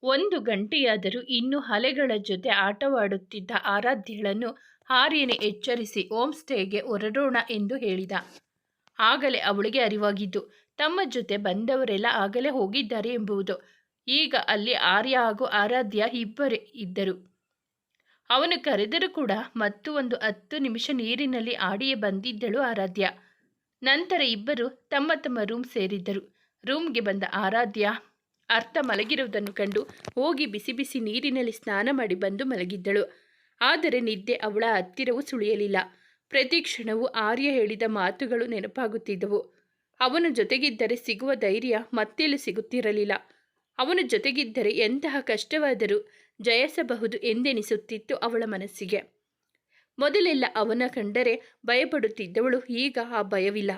1 ಗಂಟೆಯಾದರೂ ಇನ್ನೂ ಅಲೆಗಳ ಜೊತೆ ಆಟವಾಡುತ್ತಿದ್ದ ಆರಾಧ್ಯಳನ್ನು ಆರ್ಯನೇ ಎಚ್ಚರಿಸಿ ಹೋಮ್ ಸ್ಟೇಗೆ ಹೊರಡೋಣ ಎಂದು ಹೇಳಿದ. ಆಗಲೇ ಅವಳಿಗೆ ಅರಿವಾಗಿದ್ದು ತಮ್ಮ ಜೊತೆ ಬಂದವರೆಲ್ಲ ಆಗಲೇ ಹೋಗಿದ್ದಾರೆ ಎಂಬುದು. ಈಗ ಅಲ್ಲಿ ಆರ್ಯ ಹಾಗೂ ಆರಾಧ್ಯ ಇಬ್ಬರೇ ಇದ್ದರು. ಅವನು ಕರೆದರೂ ಕೂಡ ಮತ್ತು ಒಂದು 10 ನಿಮಿಷ ನೀರಿನಲ್ಲಿ ಆಡಿಯೇ ಬಂದಿದ್ದಳು ಆರಾಧ್ಯ. ನಂತರ ಇಬ್ಬರು ತಮ್ಮ ತಮ್ಮ ರೂಮ್ ಸೇರಿದ್ದರು. ರೂಮ್ಗೆ ಬಂದ ಆರಾಧ್ಯ ಅರ್ಥ ಮಲಗಿರುವುದನ್ನು ಕಂಡು ಹೋಗಿ ಬಿಸಿ ಬಿಸಿ ನೀರಿನಲ್ಲಿ ಸ್ನಾನ ಮಾಡಿ ಬಂದು ಮಲಗಿದ್ದಳು. ಆದರೆ ನಿದ್ದೆ ಅವಳ ಹತ್ತಿರವೂ ಸುಳಿಯಲಿಲ್ಲ. ಪ್ರತಿ ಕ್ಷಣವೂ ಆರ್ಯ ಹೇಳಿದ ಮಾತುಗಳು ನೆನಪಾಗುತ್ತಿದ್ದವು. ಅವನ ಜೊತೆಗಿದ್ದರೆ ಸಿಗುವ ಧೈರ್ಯ ಮತ್ತೆಲ್ಲೂ ಸಿಗುತ್ತಿರಲಿಲ್ಲ. ಅವನ ಜೊತೆಗಿದ್ದರೆ ಎಂತಹ ಕಷ್ಟವಾದರೂ ಜಯಿಸಬಹುದು ಎಂದೆನಿಸುತ್ತಿತ್ತು ಅವಳ ಮನಸ್ಸಿಗೆ. ಮೊದಲೆಲ್ಲ ಅವನ ಕಂಡರೆ ಭಯಪಡುತ್ತಿದ್ದವಳು ಈಗ ಆ ಭಯವಿಲ್ಲ.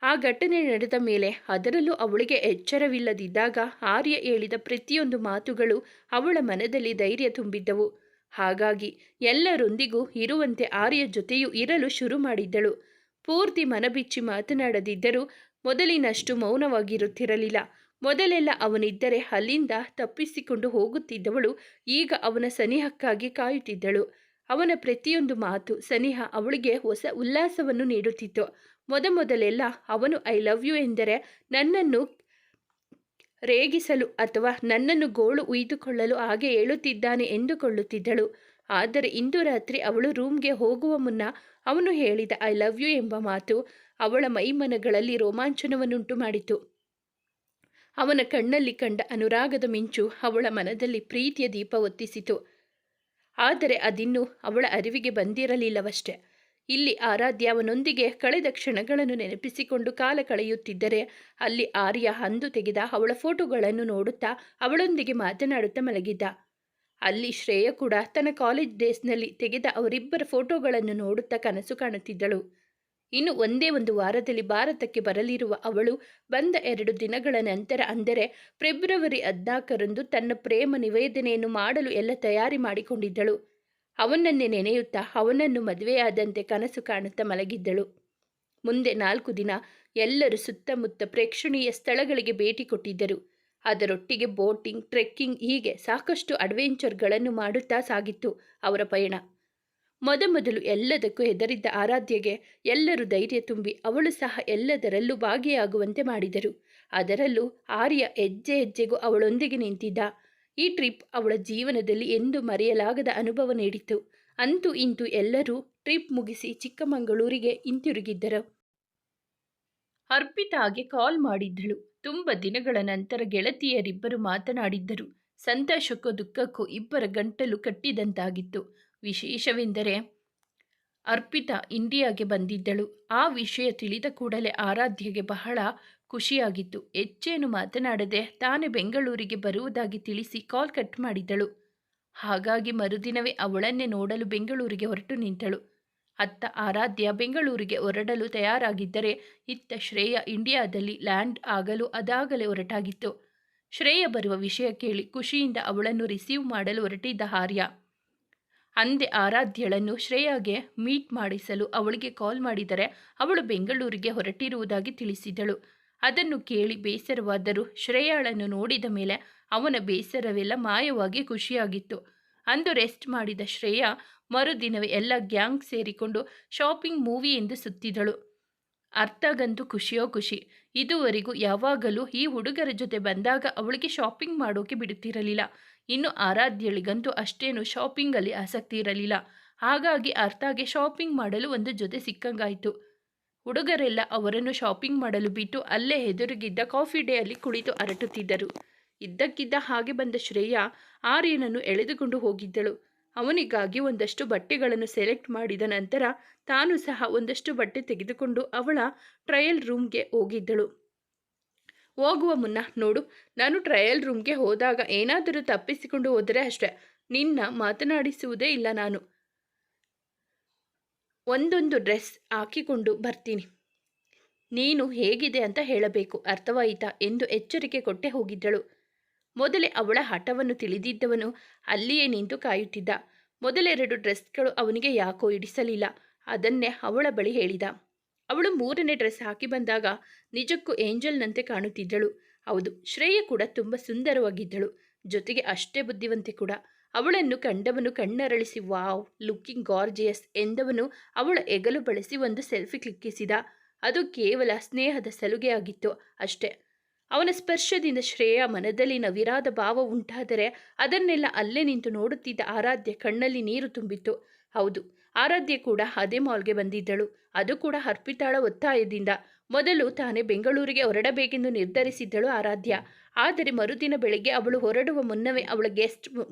ಆ ಘಟನೆ ನಡೆದ ಮೇಲೆ ಅದರಲ್ಲೂ ಅವಳಿಗೆ ಎಚ್ಚರವಿಲ್ಲದಿದ್ದಾಗ ಆರ್ಯ ಹೇಳಿದ ಪ್ರತಿಯೊಂದು ಮಾತುಗಳು ಅವಳ ಮನದಲ್ಲಿ ಧೈರ್ಯ ತುಂಬಿದ್ದವು. ಹಾಗಾಗಿ ಎಲ್ಲರೊಂದಿಗೂ ಇರುವಂತೆ ಆರ್ಯ ಜೊತೆಯೂ ಇರಲು ಶುರು ಮಾಡಿದ್ದಳು. ಪೂರ್ತಿ ಮನಬಿಚ್ಚಿ ಮಾತನಾಡದಿದ್ದರೂ ಮೊದಲಿನಷ್ಟು ಮೌನವಾಗಿರುತ್ತಿರಲಿಲ್ಲ. ಮೊದಲೆಲ್ಲ ಅವನಿದ್ದರೆ ಅಲ್ಲಿಂದ ತಪ್ಪಿಸಿಕೊಂಡು ಹೋಗುತ್ತಿದ್ದವಳು ಈಗ ಅವನ ಸನಿಹಕ್ಕಾಗಿ ಕಾಯುತ್ತಿದ್ದಳು. ಅವನ ಪ್ರತಿಯೊಂದು ಮಾತು ಸನಿಹ ಅವಳಿಗೆ ಹೊಸ ಉಲ್ಲಾಸವನ್ನು ನೀಡುತ್ತಿತ್ತು. ಮೊದಲೆಲ್ಲ ಅವನು ಐ ಲವ್ ಯು ಎಂದರೆ ನನ್ನನ್ನು ರೇಗಿಸಲು ಅಥವಾ ನನ್ನನ್ನು ಗೋಳು ಉಯ್ದುಕೊಳ್ಳಲು ಹಾಗೆ ಹೇಳುತ್ತಿದ್ದಾನೆ ಎಂದುಕೊಳ್ಳುತ್ತಿದ್ದಳು. ಆದರೆ ಇಂದು ರಾತ್ರಿ ಅವಳು ರೂಮ್ಗೆ ಹೋಗುವ ಮುನ್ನ ಅವನು ಹೇಳಿದ ಐ ಲವ್ ಯು ಎಂಬ ಮಾತು ಅವಳ ಮೈಮನಗಳಲ್ಲಿ ರೋಮಾಂಚನವನ್ನುಂಟು ಮಾಡಿತು. ಅವನ ಕಣ್ಣಲ್ಲಿ ಕಂಡ ಅನುರಾಗದ ಮಿಂಚು ಅವಳ ಮನದಲ್ಲಿ ಪ್ರೀತಿಯ ದೀಪ ಹೊತ್ತಿಸಿತು. ಆದರೆ ಅದಿನ್ನೂ ಅವಳ ಅರಿವಿಗೆ ಬಂದಿರಲಿಲ್ಲವಷ್ಟೆ. ಇಲ್ಲಿ ಆರಾಧ್ಯ ಅವನೊಂದಿಗೆ ಕಳೆದ ಕ್ಷಣಗಳನ್ನು ನೆನಪಿಸಿಕೊಂಡು ಕಾಲ ಕಳೆಯುತ್ತಿದ್ದರೆ ಅಲ್ಲಿ ಆರ್ಯ ಅಂದು ತೆಗೆದ ಅವಳ ಫೋಟೋಗಳನ್ನು ನೋಡುತ್ತಾ ಅವಳೊಂದಿಗೆ ಮಾತನಾಡುತ್ತಾ ಮಲಗಿದ್ದ. ಅಲ್ಲಿ ಶ್ರೇಯ ಕೂಡ ತನ್ನ ಕಾಲೇಜ್ ಡೇಸ್ನಲ್ಲಿ ತೆಗೆದ ಅವರಿಬ್ಬರ ಫೋಟೋಗಳನ್ನು ನೋಡುತ್ತಾ ಕನಸು ಕಾಣುತ್ತಿದ್ದಳು. ಇನ್ನು ಒಂದೇ ಒಂದು ವಾರದಲ್ಲಿ ಭಾರತಕ್ಕೆ ಬರಲಿರುವ ಅವಳು ಬಂದ 2 ದಿನಗಳ ನಂತರ ಅಂದರೆ ಫೆಬ್ರವರಿ 14ರಂದು ತನ್ನ ಪ್ರೇಮ ನಿವೇದನೆಯನ್ನು ಮಾಡಲು ಎಲ್ಲ ತಯಾರಿ ಮಾಡಿಕೊಂಡಿದ್ದಳು. ಅವನನ್ನೇ ನೆನೆಯುತ್ತಾ ಅವನನ್ನು ಮದುವೆಯಾದಂತೆ ಕನಸು ಕಾಣುತ್ತಾ ಮಲಗಿದ್ದಳು. ಮುಂದೆ 4 ದಿನ ಎಲ್ಲರೂ ಸುತ್ತಮುತ್ತ ಪ್ರೇಕ್ಷಣೀಯ ಸ್ಥಳಗಳಿಗೆ ಭೇಟಿ ಕೊಟ್ಟಿದ್ದರು. ಅದರೊಟ್ಟಿಗೆ ಬೋಟಿಂಗ್, ಟ್ರೆಕ್ಕಿಂಗ್ ಹೀಗೆ ಸಾಕಷ್ಟು ಅಡ್ವೆಂಚರ್ಗಳನ್ನು ಮಾಡುತ್ತಾ ಸಾಗಿತ್ತು ಅವರ ಪಯಣ. ಮೊದಲು ಎಲ್ಲದಕ್ಕೂ ಹೆದರಿದ್ದ ಆರಾಧ್ಯಗೆ ಎಲ್ಲರೂ ಧೈರ್ಯ ತುಂಬಿ ಅವಳು ಸಹ ಎಲ್ಲದರಲ್ಲೂ ಭಾಗಿಯಾಗುವಂತೆ ಮಾಡಿದರು. ಅದರಲ್ಲೂ ಆರ್ಯ ಹೆಜ್ಜೆ ಹೆಜ್ಜೆಗೂ ಅವಳೊಂದಿಗೆ ನಿಂತಿದ್ದ. ಈ ಟ್ರಿಪ್ ಅವಳ ಜೀವನದಲ್ಲಿ ಎಂದೂ ಮರೆಯಲಾಗದ ಅನುಭವ ನೀಡಿತು. ಅಂತೂ ಇಂತೂ ಎಲ್ಲರೂ ಟ್ರಿಪ್ ಮುಗಿಸಿ ಚಿಕ್ಕಮಗಳೂರಿಗೆ ಹಿಂತಿರುಗಿದ್ದರು. ಅರ್ಪಿತಾಗೆ ಕಾಲ್ ಮಾಡಿದ್ದಳು. ತುಂಬ ದಿನಗಳ ನಂತರ ಗೆಳತಿಯರಿಬ್ಬರು ಮಾತನಾಡಿದ್ದರು. ಸಂತೋಷಕ್ಕೂ ದುಃಖಕ್ಕೂ ಇಬ್ಬರ ಗಂಟಲು ಕಟ್ಟಿದಂತಾಗಿತ್ತು. ವಿಶೇಷವೆಂದರೆ ಅರ್ಪಿತಾ ಇಂಡಿಯಾಗೆ ಬಂದಿದ್ದಳು. ಆ ವಿಷಯ ತಿಳಿದ ಕೂಡಲೇ ಆರಾಧ್ಯಗೆ ಬಹಳ ಖುಷಿಯಾಗಿತ್ತು. ಹೆಚ್ಚೇನು ಮಾತನಾಡದೆ ತಾನೇ ಬೆಂಗಳೂರಿಗೆ ಬರುವುದಾಗಿ ತಿಳಿಸಿ ಕಾಲ್ ಕಟ್ ಮಾಡಿದಳು. ಹಾಗಾಗಿ ಮರುದಿನವೇ ಅವಳನ್ನೇ ನೋಡಲು ಬೆಂಗಳೂರಿಗೆ ಹೊರಟು ನಿಂತಳು. ಅತ್ತ ಆರಾಧ್ಯ ಬೆಂಗಳೂರಿಗೆ ಹೊರಡಲು ತಯಾರಾಗಿದ್ದರೆ ಇತ್ತ ಶ್ರೇಯ ಇಂಡಿಯಾದಲ್ಲಿ ಲ್ಯಾಂಡ್ ಆಗಲು ಅದಾಗಲೇ ಹೊರಟಾಗಿತ್ತು. ಶ್ರೇಯ ಬರುವ ವಿಷಯ ಕೇಳಿ ಖುಷಿಯಿಂದ ಅವಳನ್ನು ರಿಸೀವ್ ಮಾಡಲು ಹೊರಟಿದ್ದ ಆರ್ಯ ಅಂದೇ ಆರಾಧ್ಯಳನ್ನು ಶ್ರೇಯಾಗೆ ಮೀಟ್ ಮಾಡಿಸಲು ಅವಳಿಗೆ ಕಾಲ್ ಮಾಡಿದರೆ ಅವಳು ಬೆಂಗಳೂರಿಗೆ ಹೊರಟಿರುವುದಾಗಿ ತಿಳಿಸಿದಳು. ಅದನ್ನು ಕೇಳಿ ಬೇಸರವಾದರೂ ಶ್ರೇಯಾಳನ್ನು ನೋಡಿದ ಮೇಲೆ ಅವನ ಬೇಸರವೆಲ್ಲ ಮಾಯವಾಗಿ ಖುಷಿಯಾಗಿತ್ತು. ಅಂದು ರೆಸ್ಟ್ ಮಾಡಿದ ಶ್ರೇಯಾ ಮರುದಿನವೇ ಎಲ್ಲ ಗ್ಯಾಂಗ್ ಸೇರಿಕೊಂಡು ಶಾಪಿಂಗ್ ಮೂವಿ ಎಂದು ಸುತ್ತಿದಳು. ಅರ್ಥಗಂತೂ ಖುಷಿಯೋ ಖುಷಿ. ಇದುವರೆಗೂ ಯಾವಾಗಲೂ ಈ ಹುಡುಗರ ಜೊತೆ ಬಂದಾಗ ಅವಳಿಗೆ ಶಾಪಿಂಗ್ ಮಾಡೋಕೆ ಬಿಡುತ್ತಿರಲಿಲ್ಲ. ಇನ್ನು ಆರಾಧ್ಯಳಿಗಂತೂ ಅಷ್ಟೇನು ಶಾಪಿಂಗಲ್ಲಿ ಆಸಕ್ತಿ ಇರಲಿಲ್ಲ. ಹಾಗಾಗಿ ಅರ್ಥಗೆ ಶಾಪಿಂಗ್ ಮಾಡಲು ಒಂದು ಜೊತೆ ಸಿಕ್ಕಂಗಾಯಿತು. ಹುಡುಗರೆಲ್ಲ ಅವರನ್ನು ಶಾಪಿಂಗ್ ಮಾಡಲು ಬಿಟ್ಟು ಅಲ್ಲೇ ಎದುರಿಗಿದ್ದ ಕಾಫಿ ಡೇ ಅಲ್ಲಿ ಕುಳಿತು ಹರಟುತ್ತಿದ್ದರು. ಇದ್ದಕ್ಕಿದ್ದ ಹಾಗೆ ಬಂದ ಶ್ರೇಯಾ ಆರ್ಯನನ್ನು ಎಳೆದುಕೊಂಡು ಹೋಗಿದ್ದಳು. ಅವನಿಗಾಗಿ ಒಂದಷ್ಟು ಬಟ್ಟೆಗಳನ್ನು ಸೆಲೆಕ್ಟ್ ಮಾಡಿದ ನಂತರ ತಾನು ಸಹ ಒಂದಷ್ಟು ಬಟ್ಟೆ ತೆಗೆದುಕೊಂಡು ಅವಳ ಟ್ರಯಲ್ ರೂಮ್ಗೆ ಹೋಗಿದ್ದಳು. ಹೋಗುವ ಮುನ್ನ, ನೋಡು, ನಾನು ಟ್ರಯಲ್ ರೂಮ್ಗೆ ಹೋದಾಗ ಏನಾದರೂ ತಪ್ಪಿಸಿಕೊಂಡು ಹೋದರೆ ಅಷ್ಟೇ, ನಿನ್ನ ಮಾತನಾಡಿಸುವುದೇ ಇಲ್ಲ. ನಾನು ಒಂದೊಂದು ಡ್ರೆಸ್ ಹಾಕಿಕೊಂಡು ಬರ್ತೀನಿ, ನೀನು ಹೇಗಿದೆ ಅಂತ ಹೇಳಬೇಕು, ಅರ್ಥವಾಯಿತಾ ಎಂದು ಎಚ್ಚರಿಕೆ ಕೊಟ್ಟೆ ಹೋಗಿದ್ದಳು. ಮೊದಲೇ ಅವಳ ಹಠವನ್ನು ತಿಳಿದಿದ್ದವನು ಅಲ್ಲಿಯೇ ನಿಂತು ಕಾಯುತ್ತಿದ್ದ. ಮೊದಲೆರಡು ಡ್ರೆಸ್ಗಳು ಅವನಿಗೆ ಯಾಕೋ ಹಿಡಿಸಲಿಲ್ಲ. ಅದನ್ನೇ ಅವಳ ಬಳಿ ಹೇಳಿದ. ಅವಳು 3ನೇ ಡ್ರೆಸ್ ಹಾಕಿ ಬಂದಾಗ ನಿಜಕ್ಕೂ ಏಂಜಲ್ನಂತೆ ಕಾಣುತ್ತಿದ್ದಳು. ಹೌದು, ಶ್ರೇಯ ಕೂಡ ತುಂಬ ಸುಂದರವಾಗಿದ್ದಳು. ಜೊತೆಗೆ ಅಷ್ಟೇ ಬುದ್ಧಿವಂತೆ ಕೂಡ. ಅವಳನ್ನು ಕಂಡವನು ಕಣ್ಣರಳಿಸಿ ವಾವ್ ಲುಕ್ಕಿಂಗ್ ಗಾರ್ಜಿಯಸ್ ಎಂದವನು ಅವಳ ಹೆಗಲು ಬಳಸಿ ಒಂದು ಸೆಲ್ಫಿ ಕ್ಲಿಕ್ಕಿಸಿದ. ಅದು ಕೇವಲ ಸ್ನೇಹದ ಸಲುಗೆಯಾಗಿತ್ತು ಅಷ್ಟೇ. ಅವನ ಸ್ಪರ್ಶದಿಂದ ಶ್ರೇಯ ಮನದಲ್ಲಿ ನವಿರಾದ ಭಾವ ಉಂಟಾದರೆ ಅದನ್ನೆಲ್ಲ ಅಲ್ಲೇ ನಿಂತು ನೋಡುತ್ತಿದ್ದ ಆರಾಧ್ಯ ಕಣ್ಣಲ್ಲಿ ನೀರು ತುಂಬಿತ್ತು. ಹೌದು, ಆರಾಧ್ಯ ಕೂಡ ಅದೇ ಮಾಲ್ಗೆ ಬಂದಿದ್ದಳು. ಅದು ಕೂಡ ಅರ್ಪಿತಾಳ ಒತ್ತಾಯದಿಂದ. ಮೊದಲು ತಾನೇ ಬೆಂಗಳೂರಿಗೆ ಹೊರಡಬೇಕೆಂದು ನಿರ್ಧರಿಸಿದ್ದಳು ಆರಾಧ್ಯ. ಆದರೆ ಮರುದಿನ ಬೆಳಗ್ಗೆ ಅವಳು ಹೊರಡುವ ಮುನ್ನವೇ ಅವಳ ಗೆಸ್ಟ್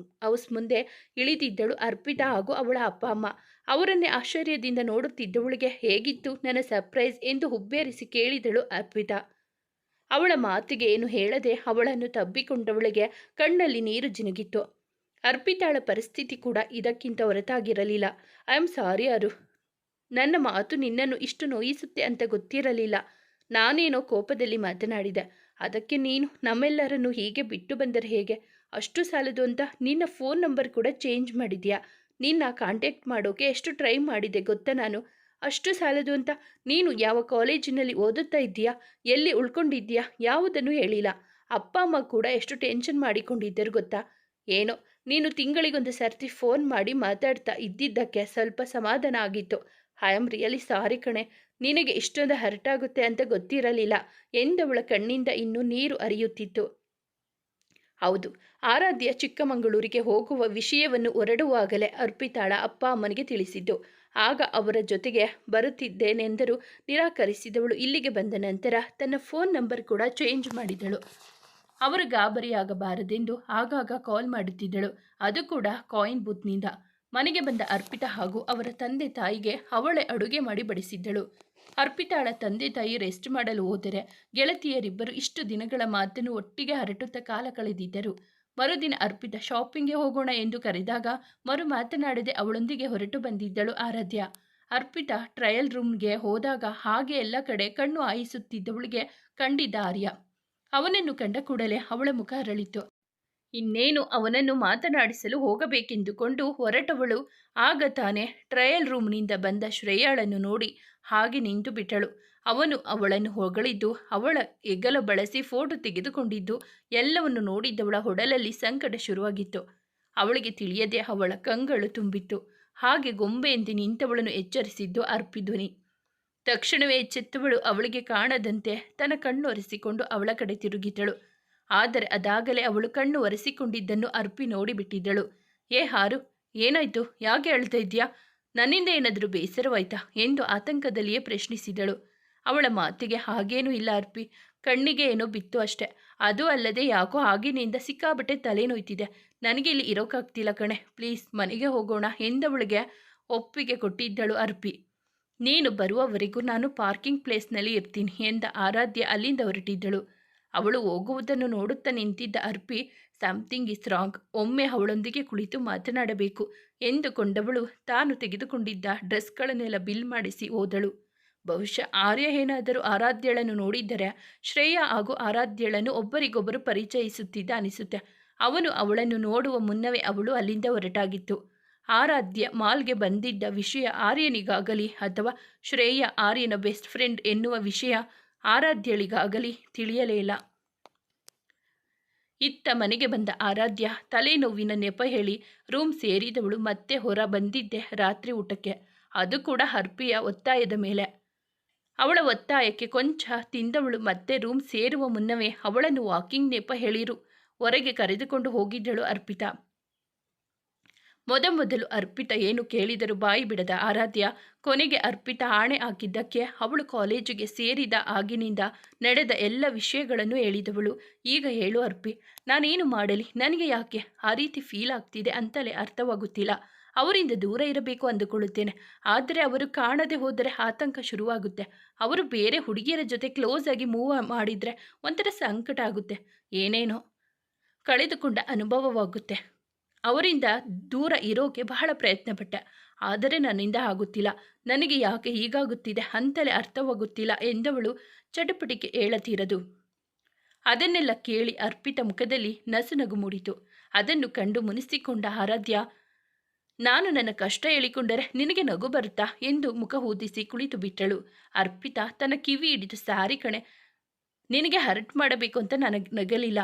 ಹೌಸ್ ಮುಂದೆ ಇಳಿದಿದ್ದಳು ಅರ್ಪಿತಾ ಹಾಗೂ ಅವಳ ಅಪ್ಪ ಅಮ್ಮ. ಅವರನ್ನೇ ಆಶ್ಚರ್ಯದಿಂದ ನೋಡುತ್ತಿದ್ದವಳಿಗೆ ಹೇಗಿತ್ತು ನನ್ನ ಸರ್ಪ್ರೈಸ್ ಎಂದು ಹುಬ್ಬೇರಿಸಿ ಕೇಳಿದಳು ಅರ್ಪಿತಾ. ಅವಳ ಮಾತಿಗೆ ಏನು ಹೇಳದೆ ಅವಳನ್ನು ತಬ್ಬಿಕೊಂಡವಳಿಗೆ ಕಣ್ಣಲ್ಲಿ ನೀರು ಜಿನುಗಿತ್ತು. ಅರ್ಪಿತಾಳ ಪರಿಸ್ಥಿತಿ ಕೂಡ ಇದಕ್ಕಿಂತ ಹೊರತಾಗಿರಲಿಲ್ಲ. ಐ ಆಮ್ ಸಾರಿ ಅರು, ನನ್ನ ಮಾತು ನಿನ್ನನ್ನು ಇಷ್ಟು ನೋಯಿಸುತ್ತೆ ಅಂತ ಗೊತ್ತಿರಲಿಲ್ಲ. ನಾನೇನೋ ಕೋಪದಲ್ಲಿ ಮಾತನಾಡಿದೆ. ಅದಕ್ಕೆ ನೀನು ನಮ್ಮೆಲ್ಲರನ್ನು ಹೀಗೆ ಬಿಟ್ಟು ಬಂದರೆ ಹೇಗೆ? ಅಷ್ಟು ಸಾಲದು ಅಂತ ನಿನ್ನ ಫೋನ್ ನಂಬರ್ ಕೂಡ ಚೇಂಜ್ ಮಾಡಿದ್ಯಾ? ನಿನ್ನ ಕಾಂಟ್ಯಾಕ್ಟ್ ಮಾಡೋಕೆ ಎಷ್ಟು ಟ್ರೈ ಮಾಡಿದೆ ಗೊತ್ತಾ ನಾನು? ಅಷ್ಟು ಸಾಲದು ಅಂತ ನೀನು ಯಾವ ಕಾಲೇಜಿನಲ್ಲಿ ಓದುತ್ತಾ ಇದ್ದೀಯಾ, ಎಲ್ಲಿ ಉಳ್ಕೊಂಡಿದ್ದೀಯಾ ಯಾವುದನ್ನು ಹೇಳಿಲ್ಲ. ಅಪ್ಪ ಅಮ್ಮ ಕೂಡ ಎಷ್ಟು ಟೆನ್ಷನ್ ಮಾಡಿಕೊಂಡಿದ್ದರು ಗೊತ್ತಾ? ಏನೋ ನೀನು ತಿಂಗಳಿಗೊಂದು ಸರ್ತಿ ಫೋನ್ ಮಾಡಿ ಮಾತಾಡ್ತಾ ಇದ್ದಿದ್ದಕ್ಕೆ ಸ್ವಲ್ಪ ಸಮಾಧಾನ ಆಗಿತ್ತು. ಐ ಆಮ್ ರಿಯಲಿ ಸಾರಿ ಕಣೆ, ನಿನಗೆ ಇಷ್ಟೊಂದು ಹರ್ಟ್ ಆಗುತ್ತೆ ಅಂತ ಗೊತ್ತಿರಲಿಲ್ಲ ಎಂದವಳ ಕಣ್ಣಿಂದ ಇನ್ನೂ ನೀರು ಹರಿಯುತ್ತಿತ್ತು. ಹೌದು, ಆರಾಧ್ಯ ಚಿಕ್ಕಮಗಳೂರಿಗೆ ಹೋಗುವ ವಿಷಯವನ್ನು ಹೊರಡುವಾಗಲೇ ಅರ್ಪಿತಾಳ ಅಪ್ಪ ಅಮ್ಮನಿಗೆ ತಿಳಿಸಿದ್ದು. ಆಗ ಅವರ ಜೊತೆಗೆ ಬರುತ್ತಿದ್ದೇನೆಂದರೂ ನಿರಾಕರಿಸಿದವಳು ಇಲ್ಲಿಗೆ ಬಂದ ನಂತರ ತನ್ನ ಫೋನ್ ನಂಬರ್ ಕೂಡ ಚೇಂಜ್ ಮಾಡಿದಳು. ಅವರು ಗಾಬರಿಯಾಗಬಾರದೆಂದು ಆಗಾಗ ಕಾಲ್ ಮಾಡುತ್ತಿದ್ದಳು, ಅದು ಕೂಡ ಕಾಯಿನ್ ಬೂತ್ನಿಂದ. ಮನೆಗೆ ಬಂದ ಅರ್ಪಿತಾ ಹಾಗೂ ಅವರ ತಂದೆ ತಾಯಿಗೆ ಅವಳೇ ಅಡುಗೆ ಮಾಡಿ ಬಡಿಸಿದ್ದಳು. ಅರ್ಪಿತಾಳ ತಂದೆ ತಾಯಿ ರೆಸ್ಟ್ ಮಾಡಲು ಹೋದರೆ ಗೆಳತಿಯರಿಬ್ಬರು ಇಷ್ಟು ದಿನಗಳ ಮಾತನ್ನು ಒಟ್ಟಿಗೆ ಹರಟುತ್ತಾ ಕಾಲ ಕಳೆದಿದ್ದರು. ಮರುದಿನ ಅರ್ಪಿತಾ ಶಾಪಿಂಗ್ಗೆ ಹೋಗೋಣ ಎಂದು ಕರೆದಾಗ ಮರು ಮಾತನಾಡದೆ ಅವಳೊಂದಿಗೆ ಹೊರಟು ಬಂದಿದ್ದಳು ಆರಾಧ್ಯ. ಅರ್ಪಿತಾ ಟ್ರಯಲ್ ರೂಮ್ಗೆ ಹೋದಾಗ ಹಾಗೆ ಎಲ್ಲ ಕಡೆ ಕಣ್ಣು ಹಾಯಿಸುತ್ತಿದ್ದವಳಿಗೆ ಕಂಡಿದ್ದ ಆರ್ಯ. ಅವನನ್ನು ಕಂಡ ಕೂಡಲೇ ಅವಳ ಮುಖ ಅರಳಿತು. ಇನ್ನೇನು ಅವನನ್ನು ಮಾತನಾಡಿಸಲು ಹೋಗಬೇಕೆಂದುಕೊಂಡು ಹೊರಟವಳು ಆಗ ತಾನೇ ಟ್ರಯಲ್ ರೂಮ್ನಿಂದ ಬಂದ ಶ್ರೇಯಾಳನ್ನು ನೋಡಿ ಹಾಗೆ ನಿಂತು ಬಿಟ್ಟಳು. ಅವನು ಅವಳನ್ನು ಹೊಗಳಿದ್ದು, ಅವಳ ಹೆಗಲ ಬಳಸಿ ಫೋಟೋ ತೆಗೆದುಕೊಂಡಿದ್ದು ಎಲ್ಲವನ್ನು ನೋಡಿದ್ದವಳ ಹೊಡಲಲ್ಲಿ ಸಂಕಟ ಶುರುವಾಗಿತ್ತು. ಅವಳಿಗೆ ತಿಳಿಯದೆ ಅವಳ ಕಂಗಳು ತುಂಬಿತ್ತು. ಹಾಗೆ ಗೊಂಬೆಯಂತೆ ನಿಂತವಳನ್ನು ಎಚ್ಚರಿಸಿದ್ದು ಅರ್ಪಿಧ್ವನಿ. ತಕ್ಷಣವೇ ಎಚ್ಚೆತ್ತವಳು ಅವಳಿಗೆ ಕಾಣದಂತೆ ತನ್ನ ಕಣ್ಣು ಒರೆಸಿಕೊಂಡು ಅವಳ ಕಡೆ ತಿರುಗಿದಳು. ಆದರೆ ಅದಾಗಲೇ ಅವಳು ಕಣ್ಣು ಒರೆಸಿಕೊಂಡಿದ್ದನ್ನು ಅರ್ಪಿ ನೋಡಿಬಿಟ್ಟಿದ್ದಳು. ಏ ಹಾರು, ಏನಾಯ್ತು? ಯಾಕೆ ಅಳ್ತಾ ಇದ್ಯಾ? ನನ್ನಿಂದ ಏನಾದರೂ ಬೇಸರವಾಯ್ತಾ ಎಂದು ಆತಂಕದಲ್ಲಿಯೇ ಪ್ರಶ್ನಿಸಿದಳು. ಅವಳ ಮಾತಿಗೆ ಹಾಗೇನೂ ಇಲ್ಲ ಅರ್ಪಿ, ಕಣ್ಣಿಗೆ ಏನೋ ಬಿತ್ತು ಅಷ್ಟೆ. ಅದು ಅಲ್ಲದೆ ಯಾಕೋ ಆಗಿನಿಂದ ಸಿಕ್ಕಾಬಟ್ಟೆ ತಲೆನೋಯ್ತಿದೆ. ನನಗೆ ಇಲ್ಲಿ ಇರೋಕ್ಕಾಗ್ತಿಲ್ಲ ಕಣೆ, ಪ್ಲೀಸ್ ಮನೆಗೆ ಹೋಗೋಣ ಎಂದವಳಿಗೆ ಒಪ್ಪಿಗೆ ಕೊಟ್ಟಿದ್ದಳು ಅರ್ಪಿ. ನೀನು ಬರುವವರೆಗೂ ನಾನು ಪಾರ್ಕಿಂಗ್ ಪ್ಲೇಸ್ನಲ್ಲಿ ಇರ್ತೀನಿ ಎಂದ ಆರಾಧ್ಯ ಅಲ್ಲಿಂದ ಹೊರಟಿದ್ದಳು. ಅವಳು ಹೋಗುವುದನ್ನು ನೋಡುತ್ತಾ ನಿಂತಿದ್ದ ಅರ್ಪಿ ಸಮಥಿಂಗ್ ಇಸ್ ರಾಂಗ್, ಒಮ್ಮೆ ಅವಳೊಂದಿಗೆ ಕುಳಿತು ಮಾತನಾಡಬೇಕು ಎಂದುಕೊಂಡವಳು ತಾನು ತೆಗೆದುಕೊಂಡಿದ್ದ ಡ್ರೆಸ್ಗಳನ್ನೆಲ್ಲ ಬಿಲ್ ಮಾಡಿಸಿ ಹೋದಳು. ಬಹುಶಃ ಆರ್ಯ ಏನಾದರೂ ಆರಾಧ್ಯಳನ್ನು ನೋಡಿದ್ದರೆ ಶ್ರೇಯಾ ಹಾಗೂ ಆರಾಧ್ಯಳನ್ನು ಒಬ್ಬರಿಗೊಬ್ಬರು ಪರಿಚಯಿಸುತ್ತಿದ್ದ ಅನಿಸುತ್ತೆ. ಅವನು ಅವಳನ್ನು ನೋಡುವ ಮುನ್ನವೇ ಅವಳು ಅಲ್ಲಿಂದ ಹೊರಟಾಗಿತ್ತು. ಆರಾಧ್ಯ ಮಾಲ್ಗೆ ಬಂದಿದ್ದ ವಿಷಯ ಆರ್ಯನಿಗಾಗಲಿ ಅಥವಾ ಶ್ರೇಯಾ ಆರ್ಯನ ಬೆಸ್ಟ್ ಫ್ರೆಂಡ್ ಎನ್ನುವ ವಿಷಯ ಆರಾಧ್ಯಳಿಗಾಗಲಿ ತಿಳಿಯಲೇ ಇಲ್ಲ. ಇತ್ತ ಮನೆಗೆ ಬಂದ ಆರಾಧ್ಯ ತಲೆನೋವಿನ ನೆಪ ಹೇಳಿ ರೂಮ್ ಸೇರಿದವಳು ಮತ್ತೆ ಹೊರ ಬಂದಿದ್ದೆ ರಾತ್ರಿ ಊಟಕ್ಕೆ. ಅದು ಕೂಡ ಅರ್ಪಿಯ ಒತ್ತಾಯದ ಮೇಲೆ. ಅವಳ ಒತ್ತಾಯಕ್ಕೆ ಕೊಂಚ ತಿಂದವಳು ಮತ್ತೆ ರೂಮ್ ಸೇರುವ ಮುನ್ನವೇ ಅವಳನ್ನು ವಾಕಿಂಗ್ ನೆಪ ಹೇಳಿರು ಹೊರಗೆ ಕರೆದುಕೊಂಡು ಹೋಗಿದ್ದಳು ಅರ್ಪಿತಾ. ಮೊದಲು ಅರ್ಪಿತಾ ಏನು ಕೇಳಿದರೂ ಬಾಯಿ ಬಿಡದ ಆರಾಧ್ಯ ಕೊನೆಗೆ ಅರ್ಪಿತಾ ಆಣೆ ಹಾಕಿದ್ದಕ್ಕೆ ಅವಳು ಕಾಲೇಜಿಗೆ ಸೇರಿದ ಆಗಿನಿಂದ ನಡೆದ ಎಲ್ಲ ವಿಷಯಗಳನ್ನು ಹೇಳಿದವಳು. ಈಗ ಹೇಳು ಅರ್ಪಿ, ನಾನೇನು ಮಾಡಲಿ? ನನಗೆ ಯಾಕೆ ಆ ರೀತಿ ಫೀಲ್ ಆಗ್ತಿದೆ ಅಂತಲೇ ಅರ್ಥವಾಗುತ್ತಿಲ್ಲ. ಅವರಿಂದ ದೂರ ಇರಬೇಕು ಅಂದುಕೊಳ್ಳುತ್ತೇನೆ, ಆದರೆ ಅವರು ಕಾಣದೆ ಹೋದರೆ ಆತಂಕ ಶುರುವಾಗುತ್ತೆ. ಅವರು ಬೇರೆ ಹುಡುಗಿಯರ ಜೊತೆ ಕ್ಲೋಸ್ ಆಗಿ ಮೂವ್ ಮಾಡಿದರೆ ಒಂಥರ ಸಂಕಟ ಆಗುತ್ತೆ. ಏನೇನೋ ಕಳೆದುಕೊಂಡ ಅನುಭವವಾಗುತ್ತೆ. ಅವರಿಂದ ದೂರ ಇರೋಕೆ ಬಹಳ ಪ್ರಯತ್ನಪಟ್ಟೆ, ಆದರೆ ನನ್ನಿಂದ ಆಗುತ್ತಿಲ್ಲ. ನನಗೆ ಯಾಕೆ ಹೀಗಾಗುತ್ತಿದೆ ಅಂತಲೇ ಅರ್ಥವಾಗುತ್ತಿಲ್ಲ ಎಂದವಳು ಚಟಪಟಿಕೆ ಹೇಳತೀರದು. ಅದನ್ನೆಲ್ಲ ಕೇಳಿ ಅರ್ಪಿತ ಮುಖದಲ್ಲಿ ನಸುನಗು ಮೂಡಿತು. ಅದನ್ನು ಕಂಡು ಮುನಿಸಿಕೊಂಡ ಆರಾಧ್ಯ, ನಾನು ನನ್ನ ಕಷ್ಟ ಹೇಳಿಕೊಂಡರೆ ನಿನಗೆ ನಗು ಬರುತ್ತಾ ಎಂದು ಮುಖ ಊದಿಸಿ ಕುಳಿತು ಬಿಟ್ಟಳು. ಅರ್ಪಿತಾ ತನ್ನ ಕಿವಿ ಹಿಡಿದು, ಸಾರಿ ಕಣೆ, ನಿನಗೆ ಹರ್ಟ್ ಮಾಡಬೇಕು ಅಂತ ನನಗೆ ನಗಲಿಲ್ಲ.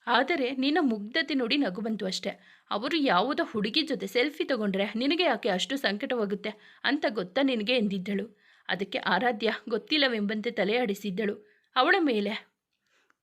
ಆದರೆ ನಿನ್ನ ಮುಗ್ಧತೆ ನೋಡಿ ನಗು ಬಂತು ಅಷ್ಟೆ. ಅವರು ಯಾವುದೋ ಹುಡುಗಿ ಜೊತೆ ಸೆಲ್ಫಿ ತಗೊಂಡ್ರೆ ನಿನಗೆ ಯಾಕೆ ಅಷ್ಟು ಸಂಕಟವಾಗುತ್ತೆ ಅಂತ ಗೊತ್ತಾ ನಿನಗೆ ಎಂದಿದ್ದಳು. ಅದಕ್ಕೆ ಆರಾಧ್ಯ ಗೊತ್ತಿಲ್ಲವೆಂಬಂತೆ ತಲೆ ಆಡಿಸಿದ್ದಳು. ಅವಳ ಮೇಲೆ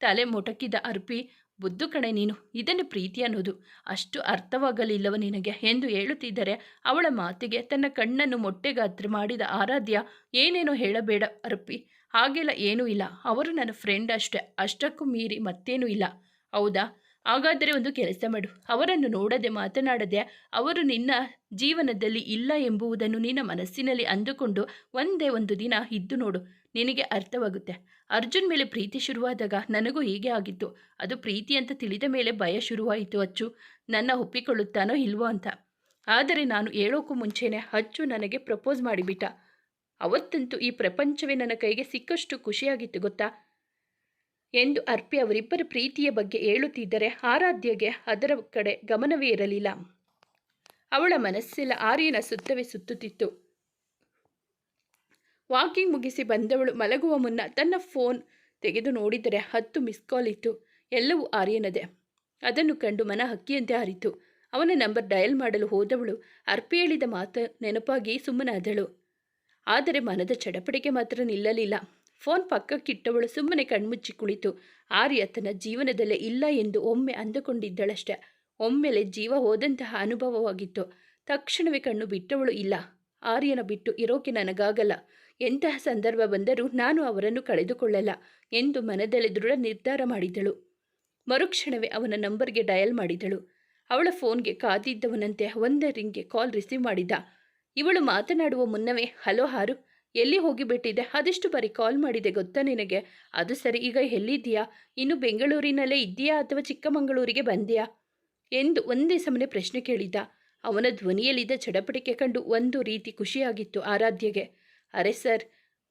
ತಲೆ ಮೊಟಕಿದ ಅರ್ಪಿ, ಬುದ್ಧು ಕಣೆ ನೀನು, ಇದನ್ನು ಪ್ರೀತಿ ಅನ್ನೋದು ಅಷ್ಟು ಅರ್ಥವಾಗಲಿಲ್ಲವ ನಿನಗೆ ಎಂದು ಹೇಳುತ್ತಿದ್ದರೆ ಅವಳ ಮಾತಿಗೆ ತನ್ನ ಕಣ್ಣನ್ನು ಮೊಟ್ಟೆಗಾತ್ರ ಮಾಡಿದ ಆರಾಧ್ಯ, ಏನೇನೋ ಹೇಳಬೇಡ ಅರ್ಪಿ, ಹಾಗೆಲ್ಲ ಏನೂ ಇಲ್ಲ, ಅವರು ನನ್ನ ಫ್ರೆಂಡ್ ಅಷ್ಟೇ, ಅಷ್ಟಕ್ಕೂ ಮೀರಿ ಮತ್ತೇನೂ ಇಲ್ಲ. ಹೌದಾ? ಹಾಗಾದರೆ ಒಂದು ಕೆಲಸ ಮಾಡು, ಅವರನ್ನು ನೋಡದೆ ಮಾತನಾಡದೆ ಅವರು ನಿನ್ನ ಜೀವನದಲ್ಲಿ ಇಲ್ಲ ಎಂಬುದನ್ನು ನಿನ್ನ ಮನಸ್ಸಿನಲ್ಲಿ ಅಂದುಕೊಂಡು ಒಂದೇ ಒಂದು ದಿನ ಇದ್ದು ನೋಡು, ನಿನಗೆ ಅರ್ಥವಾಗುತ್ತೆ. ಅರ್ಜುನ್ ಮೇಲೆ ಪ್ರೀತಿ ಶುರುವಾದಾಗ ನನಗೂ ಹೀಗೆ ಆಗಿತ್ತು. ಅದು ಪ್ರೀತಿ ಅಂತ ತಿಳಿದ ಮೇಲೆ ಭಯ ಶುರುವಾಯಿತು. ಅಚ್ಚು ನನ್ನ ಒಪ್ಪಿಕೊಳ್ಳುತ್ತಾನೋ ಇಲ್ವೋ ಅಂತ. ಆದರೆ ನಾನು ಹೇಳೋಕ್ಕೂ ಮುಂಚೆನೇ ಅಚ್ಚು ನನಗೆ ಪ್ರಪೋಸ್ ಮಾಡಿಬಿಟ್ಟ. ಅವತ್ತಂತೂ ಈ ಪ್ರಪಂಚವೇ ನನ್ನ ಕೈಗೆ ಸಿಕ್ಕಷ್ಟು ಖುಷಿಯಾಗಿತ್ತು ಗೊತ್ತಾ ಎಂದು ಅರ್ಪಿ ಅವರಿಬ್ಬರ ಪ್ರೀತಿಯ ಬಗ್ಗೆ ಹೇಳುತ್ತಿದ್ದರೆ ಆರಾಧ್ಯಗೆ ಅದರ ಕಡೆ ಗಮನವೇ ಇರಲಿಲ್ಲ. ಅವಳ ಮನಸ್ಸೆಲ್ಲ ಆರ್ಯನ ಸುತ್ತವೇ ಸುತ್ತುತ್ತಿತ್ತು. ವಾಕಿಂಗ್ ಮುಗಿಸಿ ಬಂದವಳು ಮಲಗುವ ಮುನ್ನ ತನ್ನ ಫೋನ್ ತೆಗೆದು ನೋಡಿದರೆ 10 ಮಿಸ್ ಕಾಲ್ ಇತ್ತು. ಎಲ್ಲವೂ ಆರ್ಯನದೇ. ಅದನ್ನು ಕಂಡು ಮನ ಹಕ್ಕಿಯಂತೆ ಹಾರಿತು. ಅವನ ನಂಬರ್ ಡಯಲ್ ಮಾಡಲು ಹೋದವಳು ಅರ್ಪಿ ಹೇಳಿದ ಮಾತು ನೆನಪಾಗಿ ಸುಮ್ಮನಾದಳು. ಆದರೆ ಮನದ ಚಡಪಡಿಕೆ ಮಾತ್ರ ನಿಲ್ಲಲಿಲ್ಲ. ಫೋನ್ ಪಕ್ಕಕ್ಕಿಟ್ಟವಳು ಸುಮ್ಮನೆ ಕಣ್ಮುಚ್ಚಿ ಕುಳಿತು. ಆರ್ಯ ತನ್ನ ಜೀವನದಲ್ಲೇ ಇಲ್ಲ ಎಂದು ಒಮ್ಮೆ ಅಂದುಕೊಂಡಿದ್ದಳಷ್ಟೆ. ಒಮ್ಮೆಲೆ ಜೀವ ಹೋದಂತಹ ಅನುಭವವಾಗಿತ್ತು. ತಕ್ಷಣವೇ ಕಣ್ಣು ಬಿಟ್ಟವಳು, ಇಲ್ಲ, ಆರ್ಯನ ಬಿಟ್ಟು ಇರೋಕೆ ನನಗಾಗಲ್ಲ. ಎಂತಹ ಸಂದರ್ಭ ಬಂದರೂ ನಾನು ಅವರನ್ನು ಕಳೆದುಕೊಳ್ಳಲ್ಲ ಎಂದು ಮನದಲ್ಲಿ ದೃಢ ನಿರ್ಧಾರ ಮಾಡಿದಳು. ಮರುಕ್ಷಣವೇ ಅವನ ನಂಬರ್ಗೆ ಡಯಲ್ ಮಾಡಿದಳು. ಅವಳ ಫೋನ್ಗೆ ಕಾದಿದ್ದವನಂತೆ ಒಂದೇ ರಿಂಗ್ಗೆ ಕಾಲ್ ರಿಸೀವ್ ಮಾಡಿದ. ಇವಳು ಮಾತನಾಡುವ ಮುನ್ನವೇ, ಹಲೋ ಹಾರು, ಎಲ್ಲಿ ಹೋಗಿಬಿಟ್ಟಿದೆ? ಅದೆಷ್ಟು ಬಾರಿ ಕಾಲ್ ಮಾಡಿದೆ ಗೊತ್ತಾ ನಿನಗೆ? ಅದು ಸರಿ, ಈಗ ಎಲ್ಲಿದ್ದೀಯಾ? ಇನ್ನು ಬೆಂಗಳೂರಿನಲ್ಲೇ ಇದ್ದೀಯಾ ಅಥವಾ ಚಿಕ್ಕಮಗಳೂರಿಗೆ ಬಂದೆಯಾ ಎಂದು ಒಂದೇ ಸಮನೆ ಪ್ರಶ್ನೆ ಕೇಳಿದ್ದ. ಅವನ ಧ್ವನಿಯಲ್ಲಿದ್ದ ಚಡಪಟಿಕೆ ಕಂಡು ಒಂದು ರೀತಿ ಖುಷಿಯಾಗಿತ್ತು ಆರಾಧ್ಯಗೆ. ಅರೆ ಸರ್,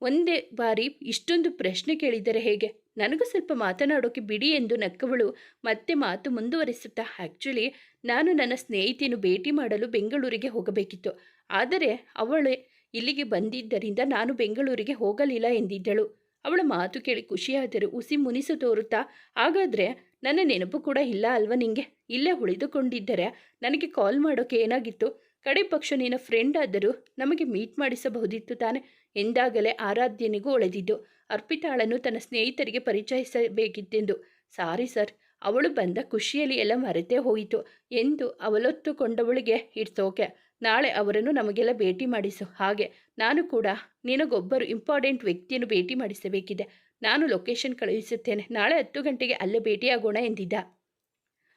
ಒಂದೇ ಬಾರಿ ಇಷ್ಟೊಂದು ಪ್ರಶ್ನೆ ಕೇಳಿದರೆ ಹೇಗೆ? ನನಗೂ ಸ್ವಲ್ಪ ಮಾತನಾಡೋಕೆ ಬಿಡಿ ಎಂದು ನಕ್ಕವಳು ಮತ್ತೆ ಮಾತು ಮುಂದುವರಿಸುತ್ತಾ, ಆ್ಯಕ್ಚುಲಿ ನಾನು ನನ್ನ ಸ್ನೇಹಿತೆಯನ್ನು ಭೇಟಿ ಮಾಡಲು ಬೆಂಗಳೂರಿಗೆ ಹೋಗಬೇಕಿತ್ತು. ಆದರೆ ಅವಳೇ ಇಲ್ಲಿಗೆ ಬಂದಿದ್ದರಿಂದ ನಾನು ಬೆಂಗಳೂರಿಗೆ ಹೋಗಲಿಲ್ಲ ಎಂದಿದ್ದಳು. ಅವಳ ಮಾತು ಕೇಳಿ ಖುಷಿಯಾದರೂ ಹುಸಿ ಮುನಿಸು ತೋರುತ್ತಾ, ಹಾಗಾದರೆ ನನ್ನ ನೆನಪು ಕೂಡ ಇಲ್ಲ ಅಲ್ವ ನಿಂಗೆ? ಇಲ್ಲೇ ಉಳಿದುಕೊಂಡಿದ್ದರೆ ನನಗೆ ಕಾಲ್ ಮಾಡೋಕೆ ಏನಾಗಿತ್ತು? ಕಡೆ ಪಕ್ಷ ನಿನ್ನ ಫ್ರೆಂಡ್ ಆದರೂ ನಮಗೆ ಮೀಟ್ ಮಾಡಿಸಬಹುದಿತ್ತು ತಾನೆ ಎಂದಾಗಲೇ ಆರಾಧ್ಯನಿಗೂ ಒಳೆದಿದ್ದು. ಅರ್ಪಿತಾಳನ್ನು ತನ್ನ ಸ್ನೇಹಿತರಿಗೆ ಪರಿಚಯಿಸಬೇಕಿತ್ತೆಂದು. ಸಾರಿ ಸರ್, ಅವಳು ಬಂದ ಖುಷಿಯಲ್ಲಿ ಎಲ್ಲ ಮರೆತೇ ಹೋಯಿತು ಎಂದು ಅವಲೊತ್ತುಕೊಂಡವಳಿಗೆ, ಇಟ್ಸ್ ಓಕೆ, ನಾಳೆ ಅವರನ್ನು ನಮಗೆಲ್ಲ ಭೇಟಿ ಮಾಡಿಸು. ಹಾಗೆ ನಾನು ಕೂಡ ನಿನಗೊಬ್ಬರು ಇಂಪಾರ್ಟೆಂಟ್ ವ್ಯಕ್ತಿಯನ್ನು ಭೇಟಿ ಮಾಡಿಸಬೇಕಿದೆ. ನಾನು ಲೊಕೇಶನ್ ಕಳುಹಿಸುತ್ತೇನೆ, ನಾಳೆ 10 ಗಂಟೆಗೆ ಅಲ್ಲೇ ಭೇಟಿಯಾಗೋಣ ಎಂದಿದ್ದ.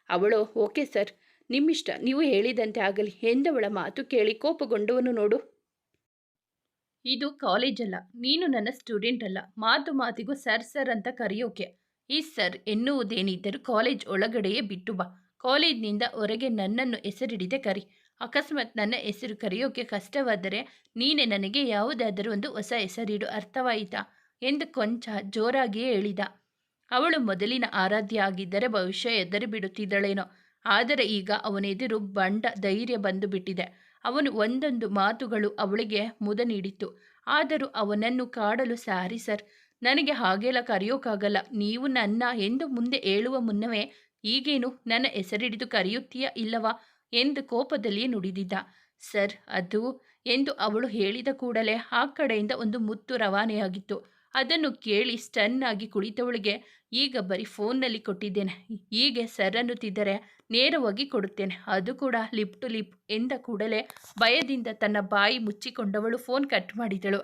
ಅವಳು, ಓಕೆ ಸರ್, ನಿಮ್ಮಿಷ್ಟ, ನೀವು ಹೇಳಿದಂತೆ ಆಗಲಿ ಎಂದವಳ ಮಾತು ಕೇಳಿ ಕೋಪಗೊಂಡವನು, ನೋಡು, ಇದು ಕಾಲೇಜಲ್ಲ, ನೀನು ನನ್ನ ಸ್ಟೂಡೆಂಟ್ ಅಲ್ಲ, ಮಾತು ಮಾತಿಗೂ ಸರ್ ಸರ್ ಅಂತ ಕರೆಯೋಕೆ. ಈ ಸರ್ ಎನ್ನುವುದೇನಿದ್ದರೂ ಕಾಲೇಜ್ ಒಳಗಡೆಯೇ ಬಿಟ್ಟು ಬಾ. ಕಾಲೇಜ್ನಿಂದ ಹೊರಗೆ ನನ್ನನ್ನು ಹೆಸರಿಡಿದೆ ಕರಿ. ಅಕಸ್ಮಾತ್ ನನ್ನ ಹೆಸರು ಕರೆಯೋಕೆ ಕಷ್ಟವಾದರೆ ನೀನೇ ನನಗೆ ಯಾವುದಾದರೂ ಒಂದು ಹೊಸ ಹೆಸರಿಡು, ಅರ್ಥವಾಯಿತಾ ಎಂದು ಕೊಂಚ ಜೋರಾಗಿಯೇ ಹೇಳಿದ. ಅವಳು ಮೊದಲಿನ ಆರಾಧ್ಯ ಆಗಿದ್ದರೆ ಬಹುಶಃ ಎದರಿ ಬಿಡುತ್ತಿದ್ದಳೇನೋ. ಆದರೆ ಈಗ ಅವನೆದುರು ಬಂಡ ಧೈರ್ಯ ಬಂದು ಬಿಟ್ಟಿದೆ. ಅವನು ಒಂದೊಂದು ಮಾತುಗಳು ಅವಳಿಗೆ ಮುದ ನೀಡಿತ್ತು. ಆದರೂ ಅವನನ್ನು ಕಾಡಲು, ಸಾರಿ ಸರ್, ನನಗೆ ಹಾಗೆಲ್ಲ ಕರೆಯೋಕ್ಕಾಗಲ್ಲ, ನೀವು ನನ್ನ ಎಂದು ಮುಂದೆ ಹೇಳುವ ಮುನ್ನವೇ, ಈಗೇನು ನನ್ನ ಹೆಸರಿಡಿದು ಕರೆಯುತ್ತೀಯಾ ಇಲ್ಲವಾ ಎಂದು ಕೋಪದಲ್ಲಿಯೇ ನುಡಿದಿದ್ದ. ಸರ್ ಅದು ಎಂದು ಅವಳು ಹೇಳಿದ ಕೂಡಲೇ ಆ ಕಡೆಯಿಂದ ಒಂದು ಮುತ್ತು ರವಾನೆಯಾಗಿತ್ತು. ಅದನ್ನು ಕೇಳಿ ಸ್ಟನ್ ಆಗಿ ಕುಳಿತವಳಿಗೆ, ಈಗ ಬರೀ ಫೋನ್ನಲ್ಲಿ ಕೊಟ್ಟಿದ್ದೇನೆ, ಹೀಗೆ ಸರ್ ಅನ್ನುತ್ತಿದ್ದರೆ ನೇರವಾಗಿ ಕೊಡುತ್ತೇನೆ, ಅದು ಕೂಡ ಲಿಪ್ ಟು ಲಿಪ್ ಎಂದ ಕೂಡಲೇ ಭಯದಿಂದ ತನ್ನ ಬಾಯಿ ಮುಚ್ಚಿಕೊಂಡವಳು ಫೋನ್ ಕಟ್ ಮಾಡಿದಳು.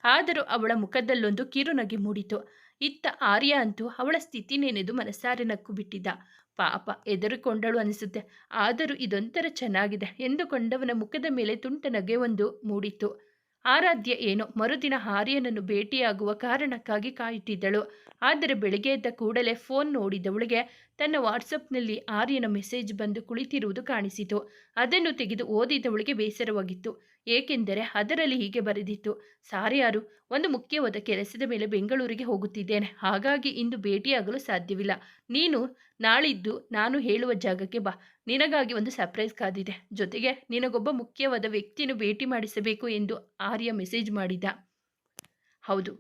ಆದರೂ ಅವಳ ಮುಖದಲ್ಲೊಂದು ಕಿರುನಗೆ ಮೂಡಿತು. ಇತ್ತ ಆರ್ಯ ಅಂತೂ ಅವಳ ಸ್ಥಿತಿ ನೆನೆದು ಮನಸಾರೆ ನಕ್ಕು ಬಿಟ್ಟಿದ್ದ. ಪಾಪ, ಹೆದರಿಕೊಂಡಳು ಅನಿಸುತ್ತೆ. ಆದರೂ ಇದೊಂಥರ ಚೆನ್ನಾಗಿದೆ ಎಂದುಕೊಂಡವನ ಮುಖದ ಮೇಲೆ ತುಂಟ ನಗೆ ಒಂದು ಮೂಡಿತ್ತು. ಆರಾಧ್ಯ ಏನೋ ಮರುದಿನ ಆರ್ಯನನ್ನು ಭೇಟಿಯಾಗುವ ಕಾರಣಕ್ಕಾಗಿ ಕಾಯುತ್ತಿದ್ದಳು. ಆದರೆ ಬೆಳಗ್ಗೆ ಎದ್ದ ಕೂಡಲೇ ಫೋನ್ ನೋಡಿದವಳಿಗೆ ತನ್ನ ವಾಟ್ಸಪ್ನಲ್ಲಿ ಆರ್ಯನ ಮೆಸೇಜ್ ಬಂದು ಕುಳಿತಿರುವುದು ಕಾಣಿಸಿತು. ಅದನ್ನು ತೆಗೆದು ಓದಿದವಳಿಗೆ ಬೇಸರವಾಗಿತ್ತು. ಏಕೆಂದರೆ ಅದರಲ್ಲಿ ಹೀಗೆ ಬರೆದಿತ್ತು, ಸಾರಿ ಯಾರು, ಒಂದು ಮುಖ್ಯವಾದ ಕೆಲಸದ ಮೇಲೆ ಬೆಂಗಳೂರಿಗೆ ಹೋಗುತ್ತಿದ್ದೇನೆ, ಹಾಗಾಗಿ ಇಂದು ಭೇಟಿಯಾಗಲು ಸಾಧ್ಯವಿಲ್ಲ. ನೀನು ನಾಳಿದ್ದು ನಾನು ಹೇಳುವ ಜಾಗಕ್ಕೆ ಬಾ, ನಿನಗಾಗಿ ಒಂದು ಸರ್ಪ್ರೈಸ್ ಕಾದಿದೆ, ಜೊತೆಗೆ ನಿನಗೊಬ್ಬ ಮುಖ್ಯವಾದ ವ್ಯಕ್ತಿಯನ್ನು ಭೇಟಿ ಮಾಡಿಸಬೇಕು ಎಂದು ಆರ್ಯ ಮೆಸೇಜ್ ಮಾಡಿದ. ಹೌದು,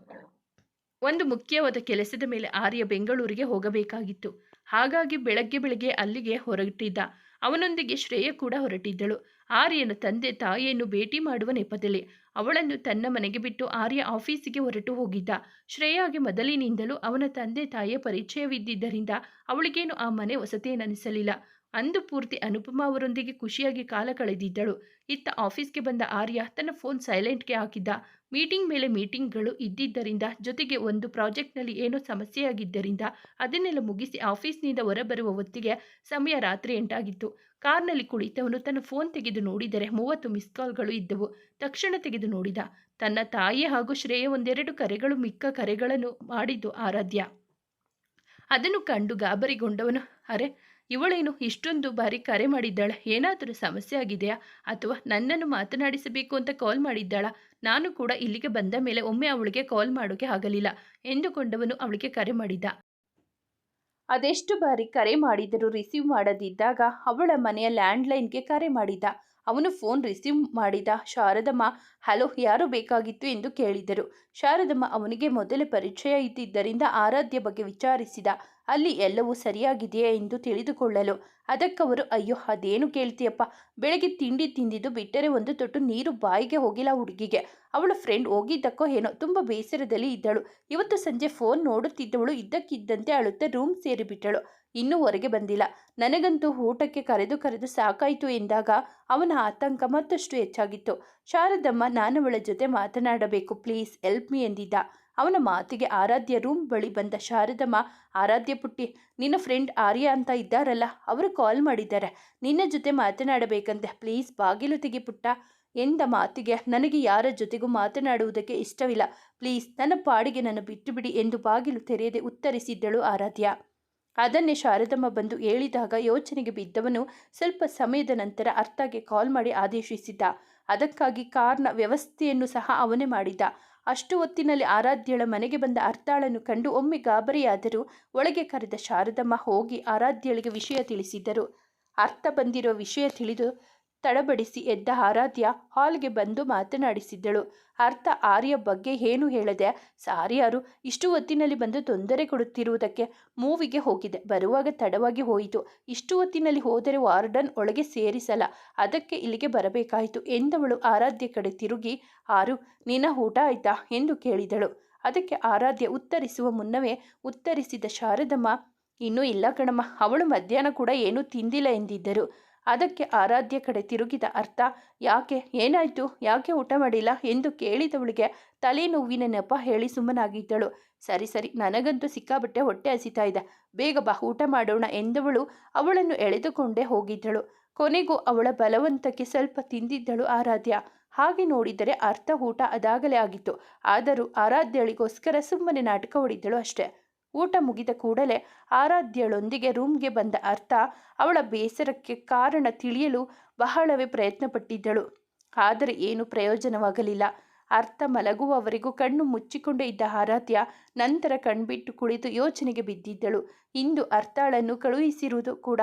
ಒಂದು ಮುಖ್ಯವಾದ ಕೆಲಸದ ಮೇಲೆ ಆರ್ಯ ಬೆಂಗಳೂರಿಗೆ ಹೋಗಬೇಕಾಗಿತ್ತು. ಹಾಗಾಗಿ ಬೆಳಗ್ಗೆ ಬೆಳಗ್ಗೆ ಅಲ್ಲಿಗೆ ಹೊರಟಿದ್ದ. ಅವನೊಂದಿಗೆ ಶ್ರೇಯ ಕೂಡ ಹೊರಟಿದ್ದಳು. ಆರ್ಯನ ತಂದೆ ತಾಯಿಯನ್ನು ಭೇಟಿ ಮಾಡುವ ನೆಪದಲ್ಲಿ ಅವಳನ್ನು ತನ್ನ ಮನೆಗೆ ಬಿಟ್ಟು ಆರ್ಯ ಆಫೀಸಿಗೆ ಹೊರಟು ಹೋಗಿದ್ದ. ಶ್ರೇಯಾಗೆ ಮೊದಲಿನಿಂದಲೂ ಅವನ ತಂದೆ ತಾಯಿಯ ಪರಿಚಯವಿದ್ದಿದ್ದರಿಂದ ಅವಳಿಗೇನು ಆ ಮನೆ ಹೊಸತೇನನಿಸಲಿಲ್ಲ. ಅಂದು ಪೂರ್ತಿ ಅನುಪಮ ಅವರೊಂದಿಗೆ ಖುಷಿಯಾಗಿ ಕಾಲ ಕಳೆದಿದ್ದಳು. ಇತ್ತ ಆಫೀಸ್ಗೆ ಬಂದ ಆರ್ಯ ತನ್ನ ಫೋನ್ ಸೈಲೆಂಟ್ಗೆ ಹಾಕಿದ್ದ. ಮೀಟಿಂಗ್ ಮೇಲೆ ಮೀಟಿಂಗ್ಗಳು ಇದ್ದಿದ್ದರಿಂದ, ಜೊತೆಗೆ ಒಂದು ಪ್ರಾಜೆಕ್ಟ್ನಲ್ಲಿ ಏನೋ ಸಮಸ್ಯೆಯಾಗಿದ್ದರಿಂದ ಅದನ್ನೆಲ್ಲ ಮುಗಿಸಿ ಆಫೀಸ್ನಿಂದ ಹೊರಬರುವ ಹೊತ್ತಿಗೆ ಸಮಯ ರಾತ್ರಿ 8 ಆಗಿತ್ತು. ಕಾರ್ನಲ್ಲಿ ಕುಳಿತವನು ತನ್ನ ಫೋನ್ ತೆಗೆದು ನೋಡಿದರೆ 30 ಮಿಸ್ ಕಾಲ್ಗಳು ಇದ್ದವು. ತಕ್ಷಣ ತೆಗೆದು ನೋಡಿದ. ತನ್ನ ತಾಯಿ ಹಾಗೂ ಶ್ರೇಯ ಒಂದೆರಡು ಕರೆಗಳು, ಮಿಕ್ಕ ಕರೆಗಳನ್ನು ಮಾಡಿದ್ದು ಆರಾಧ್ಯ. ಅದನ್ನು ಕಂಡು ಗಾಬರಿಗೊಂಡವನು, ಅರೆ, ಇವಳೇನು ಇಷ್ಟೊಂದು ಬಾರಿ ಕರೆ ಮಾಡಿದ್ದಾಳೆ? ಏನಾದರೂ ಸಮಸ್ಯೆ ಆಗಿದೆಯಾ? ಅಥವಾ ನನ್ನನ್ನು ಮಾತನಾಡಿಸಬೇಕು ಅಂತ ಕಾಲ್ ಮಾಡಿದ್ದಾಳಾ? ನಾನು ಕೂಡ ಇಲ್ಲಿಗೆ ಬಂದ ಮೇಲೆ ಒಮ್ಮೆ ಅವಳಿಗೆ ಕಾಲ್ ಮಾಡೋಕೆ ಆಗಲಿಲ್ಲ ಎಂದುಕೊಂಡವನು ಅವಳಿಗೆ ಕರೆ ಮಾಡಿದ್ದ. ಅದೆಷ್ಟು ಬಾರಿ ಕರೆ ಮಾಡಿದರೂ ರಿಸೀವ್ ಮಾಡದಿದ್ದಾಗ ಅವಳ ಮನೆಯ ಲ್ಯಾಂಡ್ಲೈನ್ಗೆ ಕರೆ ಮಾಡಿದ. ಅವನು ಫೋನ್ ರಿಸೀವ್ ಮಾಡಿದ. ಶಾರದಮ್ಮ, ಹಲೋ, ಯಾರು ಬೇಕಾಗಿತ್ತು ಎಂದು ಕೇಳಿದರು. ಶಾರದಮ್ಮ ಅವನಿಗೆ ಮೊದಲೇ ಪರಿಚಯ ಇದ್ದಿದ್ದರಿಂದ ಆರಾಧ್ಯ ಬಗ್ಗೆ ವಿಚಾರಿಸಿದ. ಅಲ್ಲಿ ಎಲ್ಲವೂ ಸರಿಯಾಗಿದೆಯೇ ಎಂದು ತಿಳಿದುಕೊಳ್ಳಲು. ಅದಕ್ಕವರು, ಅಯ್ಯೋ, ಅದೇನು ಕೇಳ್ತೀಯಪ್ಪ, ಬೆಳಗ್ಗೆ ತಿಂಡಿ ತಿಂದಿದ್ದು ಬಿಟ್ಟರೆ ಒಂದು ತೊಟ್ಟು ನೀರು ಬಾಯಿಗೆ ಹೋಗಿಲ್ಲ ಹುಡುಗಿಗೆ. ಅವಳ ಫ್ರೆಂಡ್ ಹೋಗಿದ್ದಕ್ಕೋ ಏನೋ ತುಂಬ ಬೇಸರದಲ್ಲಿ ಇದ್ದಳು. ಇವತ್ತು ಸಂಜೆ ಫೋನ್ ನೋಡುತ್ತಿದ್ದವಳು ಇದ್ದಕ್ಕಿದ್ದಂತೆ ಅಳುತ್ತಾ ರೂಮ್ ಸೇರಿಬಿಟ್ಟಳು. ಇನ್ನೂ ಹೊರಗೆ ಬಂದಿಲ್ಲ. ನನಗಂತೂ ಊಟಕ್ಕೆ ಕರೆದು ಸಾಕಾಯಿತು ಎಂದಾಗ ಅವನ ಆತಂಕ ಮತ್ತಷ್ಟು ಹೆಚ್ಚಾಗಿತ್ತು. ಶಾರದಮ್ಮ, ನಾನವಳ ಜೊತೆ ಮಾತನಾಡಬೇಕು, ಪ್ಲೀಸ್ ಹೆಲ್ಪ್ ಮೀ ಎಂದಿದ್ದ. ಅವನ ಮಾತಿಗೆ ಆರಾಧ್ಯ ರೂಮ್ ಬಳಿ ಬಂದ ಶಾರದಮ್ಮ, ಆರಾಧ್ಯ ಪುಟ್ಟಿ, ನಿನ್ನ ಫ್ರೆಂಡ್ ಆರ್ಯ ಅಂತ ಇದ್ದಾರಲ್ಲ, ಅವರು ಕಾಲ್ ಮಾಡಿದ್ದಾರೆ, ನಿನ್ನ ಜೊತೆ ಮಾತನಾಡಬೇಕಂತೆ, ಪ್ಲೀಸ್ ಬಾಗಿಲು ತೆಗಿ ಪುಟ್ಟ ಎಂದ ಮಾತಿಗೆ, ನನಗೆ ಯಾರ ಜೊತೆಗೂ ಮಾತನಾಡುವುದಕ್ಕೆ ಇಷ್ಟವಿಲ್ಲ, ಪ್ಲೀಸ್ ನನ್ನ ಪಾಡಿಗೆ ನನ್ನ ಬಿಟ್ಟು ಬಿಡಿ ಎಂದು ಬಾಗಿಲು ತೆರೆಯದೆ ಉತ್ತರಿಸಿದ್ದಳು ಆರಾಧ್ಯ. ಅದನ್ನೇ ಶಾರದಮ್ಮ ಬಂದು ಹೇಳಿದಾಗ ಯೋಚನೆಗೆ ಬಿದ್ದವನು ಸ್ವಲ್ಪ ಸಮಯದ ನಂತರ ಅರ್ಥಗೆ ಕಾಲ್ ಮಾಡಿ ಆದೇಶಿಸಿದ್ದ. ಅದಕ್ಕಾಗಿ ಕಾರ್ನ ವ್ಯವಸ್ಥೆಯನ್ನು ಸಹ ಅವನೇ ಮಾಡಿದ್ದ. ಅಷ್ಟು ಹೊತ್ತಿನಲ್ಲಿ ಆರಾಧ್ಯಳ ಮನೆಗೆ ಬಂದ ಅರ್ಥಳನ್ನು ಕಂಡು ಒಮ್ಮೆ ಗಾಬರಿಯಾದರೂ ಒಳಗೆ ಕರೆದ ಶಾರದಮ್ಮ ಹೋಗಿ ಆರಾಧ್ಯಳಿಗೆ ವಿಷಯ ತಿಳಿಸಿದ್ದರು. ಅರ್ಥ ಬಂದಿರೋ ವಿಷಯ ತಿಳಿದು ತಡಬಡಿಸಿ ಎದ್ದ ಆರಾಧ್ಯ ಹಾಲ್ಗೆ ಬಂದು ಮಾತನಾಡಿಸಿದ್ದಳು. ಅರ್ಥ ಆರ್ಯ ಬಗ್ಗೆ ಏನು ಹೇಳದೆ, ಸಾರಿ ಯಾರು, ಇಷ್ಟು ಹೊತ್ತಿನಲ್ಲಿ ಬಂದು ತೊಂದರೆ ಕೊಡುತ್ತಿರುವುದಕ್ಕೆ. ಮೂವಿಗೆ ಹೋಗಿದೆ, ಬರುವಾಗ ತಡವಾಗಿ ಹೋಯಿತು. ಇಷ್ಟು ಹೊತ್ತಿನಲ್ಲಿ ಹೋದರೆ ವಾರ್ಡನ್ ಒಳಗೆ ಸೇರಿಸಲ್ಲ, ಅದಕ್ಕೆ ಇಲ್ಲಿಗೆ ಬರಬೇಕಾಯಿತು ಎಂದವಳು ಆರಾಧ್ಯ ಕಡೆ ತಿರುಗಿ, ಆರು, ನಿನ್ನ ಊಟ ಆಯ್ತಾ ಎಂದು ಕೇಳಿದಳು. ಅದಕ್ಕೆ ಆರಾಧ್ಯ ಉತ್ತರಿಸುವ ಮುನ್ನವೇ ಉತ್ತರಿಸಿದ ಶಾರದಮ್ಮ, ಇನ್ನೂ ಇಲ್ಲ ಕಣಮ್ಮ, ಅವಳು ಮಧ್ಯಾಹ್ನ ಕೂಡ ಏನೂ ತಿಂದಿಲ್ಲ ಎಂದಿದ್ದರು. ಅದಕ್ಕೆ ಆರಾಧ್ಯ ಕಡೆ ತಿರುಗಿದ ಅರ್ಥ, ಯಾಕೆ, ಏನಾಯಿತು, ಯಾಕೆ ಊಟ ಮಾಡಿಲ್ಲ ಎಂದು ಕೇಳಿದವಳಿಗೆ ತಲೆನೋವಿನ ನೆಪ ಹೇಳಿ ಸುಮ್ಮನಾಗಿದ್ದಳು. ಸರಿ ಸರಿ, ನನಗಂತೂ ಸಿಕ್ಕಾಬಟ್ಟೆ ಹೊಟ್ಟೆ ಹಸಿತಾ ಇದೆ, ಬೇಗ ಬಾ ಊಟ ಮಾಡೋಣ ಎಂದವಳು ಅವಳನ್ನು ಎಳೆದುಕೊಂಡೇ ಹೋಗಿದ್ದಳು. ಕೊನೆಗೂ ಅವಳ ಬಲವಂತಕ್ಕೆ ಸ್ವಲ್ಪ ತಿಂದಿದ್ದಳು ಆರಾಧ್ಯ. ಹಾಗೆ ನೋಡಿದರೆ ಅರ್ಥ ಊಟ ಅದಾಗಲೇ ಆಗಿತ್ತು. ಆದರೂ ಆರಾಧ್ಯಳಿಗೋಸ್ಕರ ಸುಮ್ಮನೆ ನಾಟಕ ಹೊಡಿದ್ದಳು ಅಷ್ಟೆ. ಊಟ ಮುಗಿದ ಕೂಡಲೇ ಆರಾಧ್ಯಳೊಂದಿಗೆ ರೂಮ್ಗೆ ಬಂದ ಅರ್ಥ ಅವಳ ಬೇಸರಕ್ಕೆ ಕಾರಣ ತಿಳಿಯಲು ಬಹಳವೇ ಪ್ರಯತ್ನಪಟ್ಟಿದ್ದಳು. ಆದರೆ ಏನು ಪ್ರಯೋಜನವಾಗಲಿಲ್ಲ. ಅರ್ಥ ಮಲಗುವವರೆಗೂ ಕಣ್ಣು ಮುಚ್ಚಿಕೊಂಡು ಇದ್ದ ಆರಾಧ್ಯ ನಂತರ ಕಣ್ಬಿಟ್ಟು ಕುಳಿತು ಯೋಚನೆಗೆ ಬಿದ್ದಿದ್ದಳು. ಇಂದು ಅರ್ಥಳನ್ನು ಕಳುಹಿಸಿರುವುದು ಕೂಡ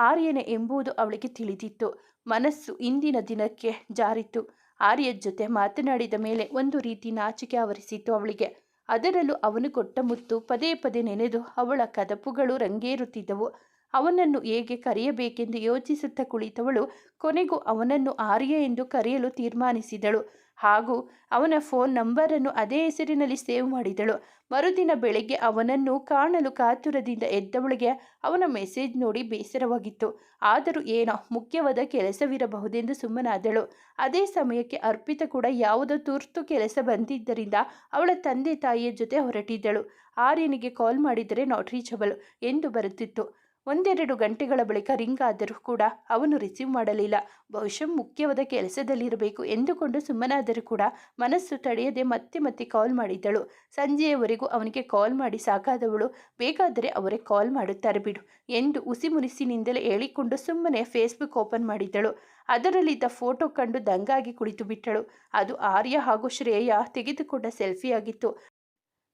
ಆರ್ಯನೇ ಎಂಬುದು ಅವಳಿಗೆ ತಿಳಿದಿತ್ತು. ಮನಸ್ಸು ಇಂದಿನ ದಿನಕ್ಕೆ ಜಾರಿತ್ತು. ಆರ್ಯ ಜೊತೆ ಮಾತನಾಡಿದ ಮೇಲೆ ಒಂದು ರೀತಿ ನಾಚಿಕೆ ಆವರಿಸಿತ್ತು ಅವಳಿಗೆ. ಅದರಲ್ಲೂ ಅವನು ಕೊಟ್ಟ ಮುತ್ತು ಪದೇ ಪದೇ ನೆನೆದು ಅವಳ ಕದಪುಗಳು ರಂಗೇರುತ್ತಿದ್ದವು. ಅವನನ್ನು ಹೇಗೆ ಕರೆಯಬೇಕೆಂದು ಯೋಚಿಸುತ್ತಾ ಕುಳಿತವಳು ಕೊನೆಗೂ ಅವನನ್ನು ಆರ್ಯ ಎಂದು ಕರೆಯಲು ತೀರ್ಮಾನಿಸಿದಳು. ಹಾಗೂ ಅವನ ಫೋನ್ ನಂಬರನ್ನು ಅದೇ ಹೆಸರಿನಲ್ಲಿ ಸೇವ್ ಮಾಡಿದಳು. ಮರುದಿನ ಬೆಳಗ್ಗೆ ಅವನನ್ನು ಕಾಣಲು ಕಾತುರದಿಂದ ಎದ್ದವಳಿಗೆ ಅವನ ಮೆಸೇಜ್ ನೋಡಿ ಬೇಸರವಾಗಿತ್ತು. ಆದರೂ ಏನೋ ಮುಖ್ಯವಾದ ಕೆಲಸವಿರಬಹುದೆಂದು ಸುಮ್ಮನಾದಳು. ಅದೇ ಸಮಯಕ್ಕೆ ಅರ್ಪಿತ ಕೂಡ ಯಾವುದೋ ತುರ್ತು ಕೆಲಸ ಬಂದಿದ್ದರಿಂದ ಅವಳ ತಂದೆ ತಾಯಿಯ ಜೊತೆ ಹೊರಟಿದ್ದಳು. ಆರ್ಯನಿಗೆ ಕಾಲ್ ಮಾಡಿದರೆ ನಾಟ್ ರೀಚಬಲ್ ಎಂದು ಬರುತ್ತಿತ್ತು. ಒಂದೆರಡು ಗಂಟೆಗಳ ಬಳಿಕ ರಿಂಗ್ ಆದರೂ ಕೂಡ ಅವನು ರಿಸೀವ್ ಮಾಡಲಿಲ್ಲ. ಬಹುಶಃ ಮುಖ್ಯವಾದ ಕೆಲಸದಲ್ಲಿರಬೇಕು ಎಂದುಕೊಂಡು ಸುಮ್ಮನಾದರೂ ಕೂಡ ಮನಸ್ಸು ತಡೆಯದೆ ಮತ್ತೆ ಮತ್ತೆ ಕಾಲ್ ಮಾಡಿದ್ದಳು. ಸಂಜೆಯವರೆಗೂ ಅವನಿಗೆ ಕಾಲ್ ಮಾಡಿ ಸಾಕಾದವಳು, ಬೇಕಾದರೆ ಅವರೇ ಕಾಲ್ ಮಾಡುತ್ತಾರೆ ಬಿಡು ಎಂದು ಉಸಿಮುನಿಸಿನಿಂದಲೇ ಹೇಳಿಕೊಂಡು ಸುಮ್ಮನೆ ಫೇಸ್ಬುಕ್ ಓಪನ್ ಮಾಡಿದ್ದಳು. ಅದರಲ್ಲಿದ್ದ ಫೋಟೋ ಕಂಡು ದಂಗಾಗಿ ಕುಳಿತು ಬಿಟ್ಟಳು. ಅದು ಆರ್ಯ ಹಾಗೂ ಶ್ರೇಯ ತೆಗೆದುಕೊಂಡ ಸೆಲ್ಫಿಯಾಗಿತ್ತು.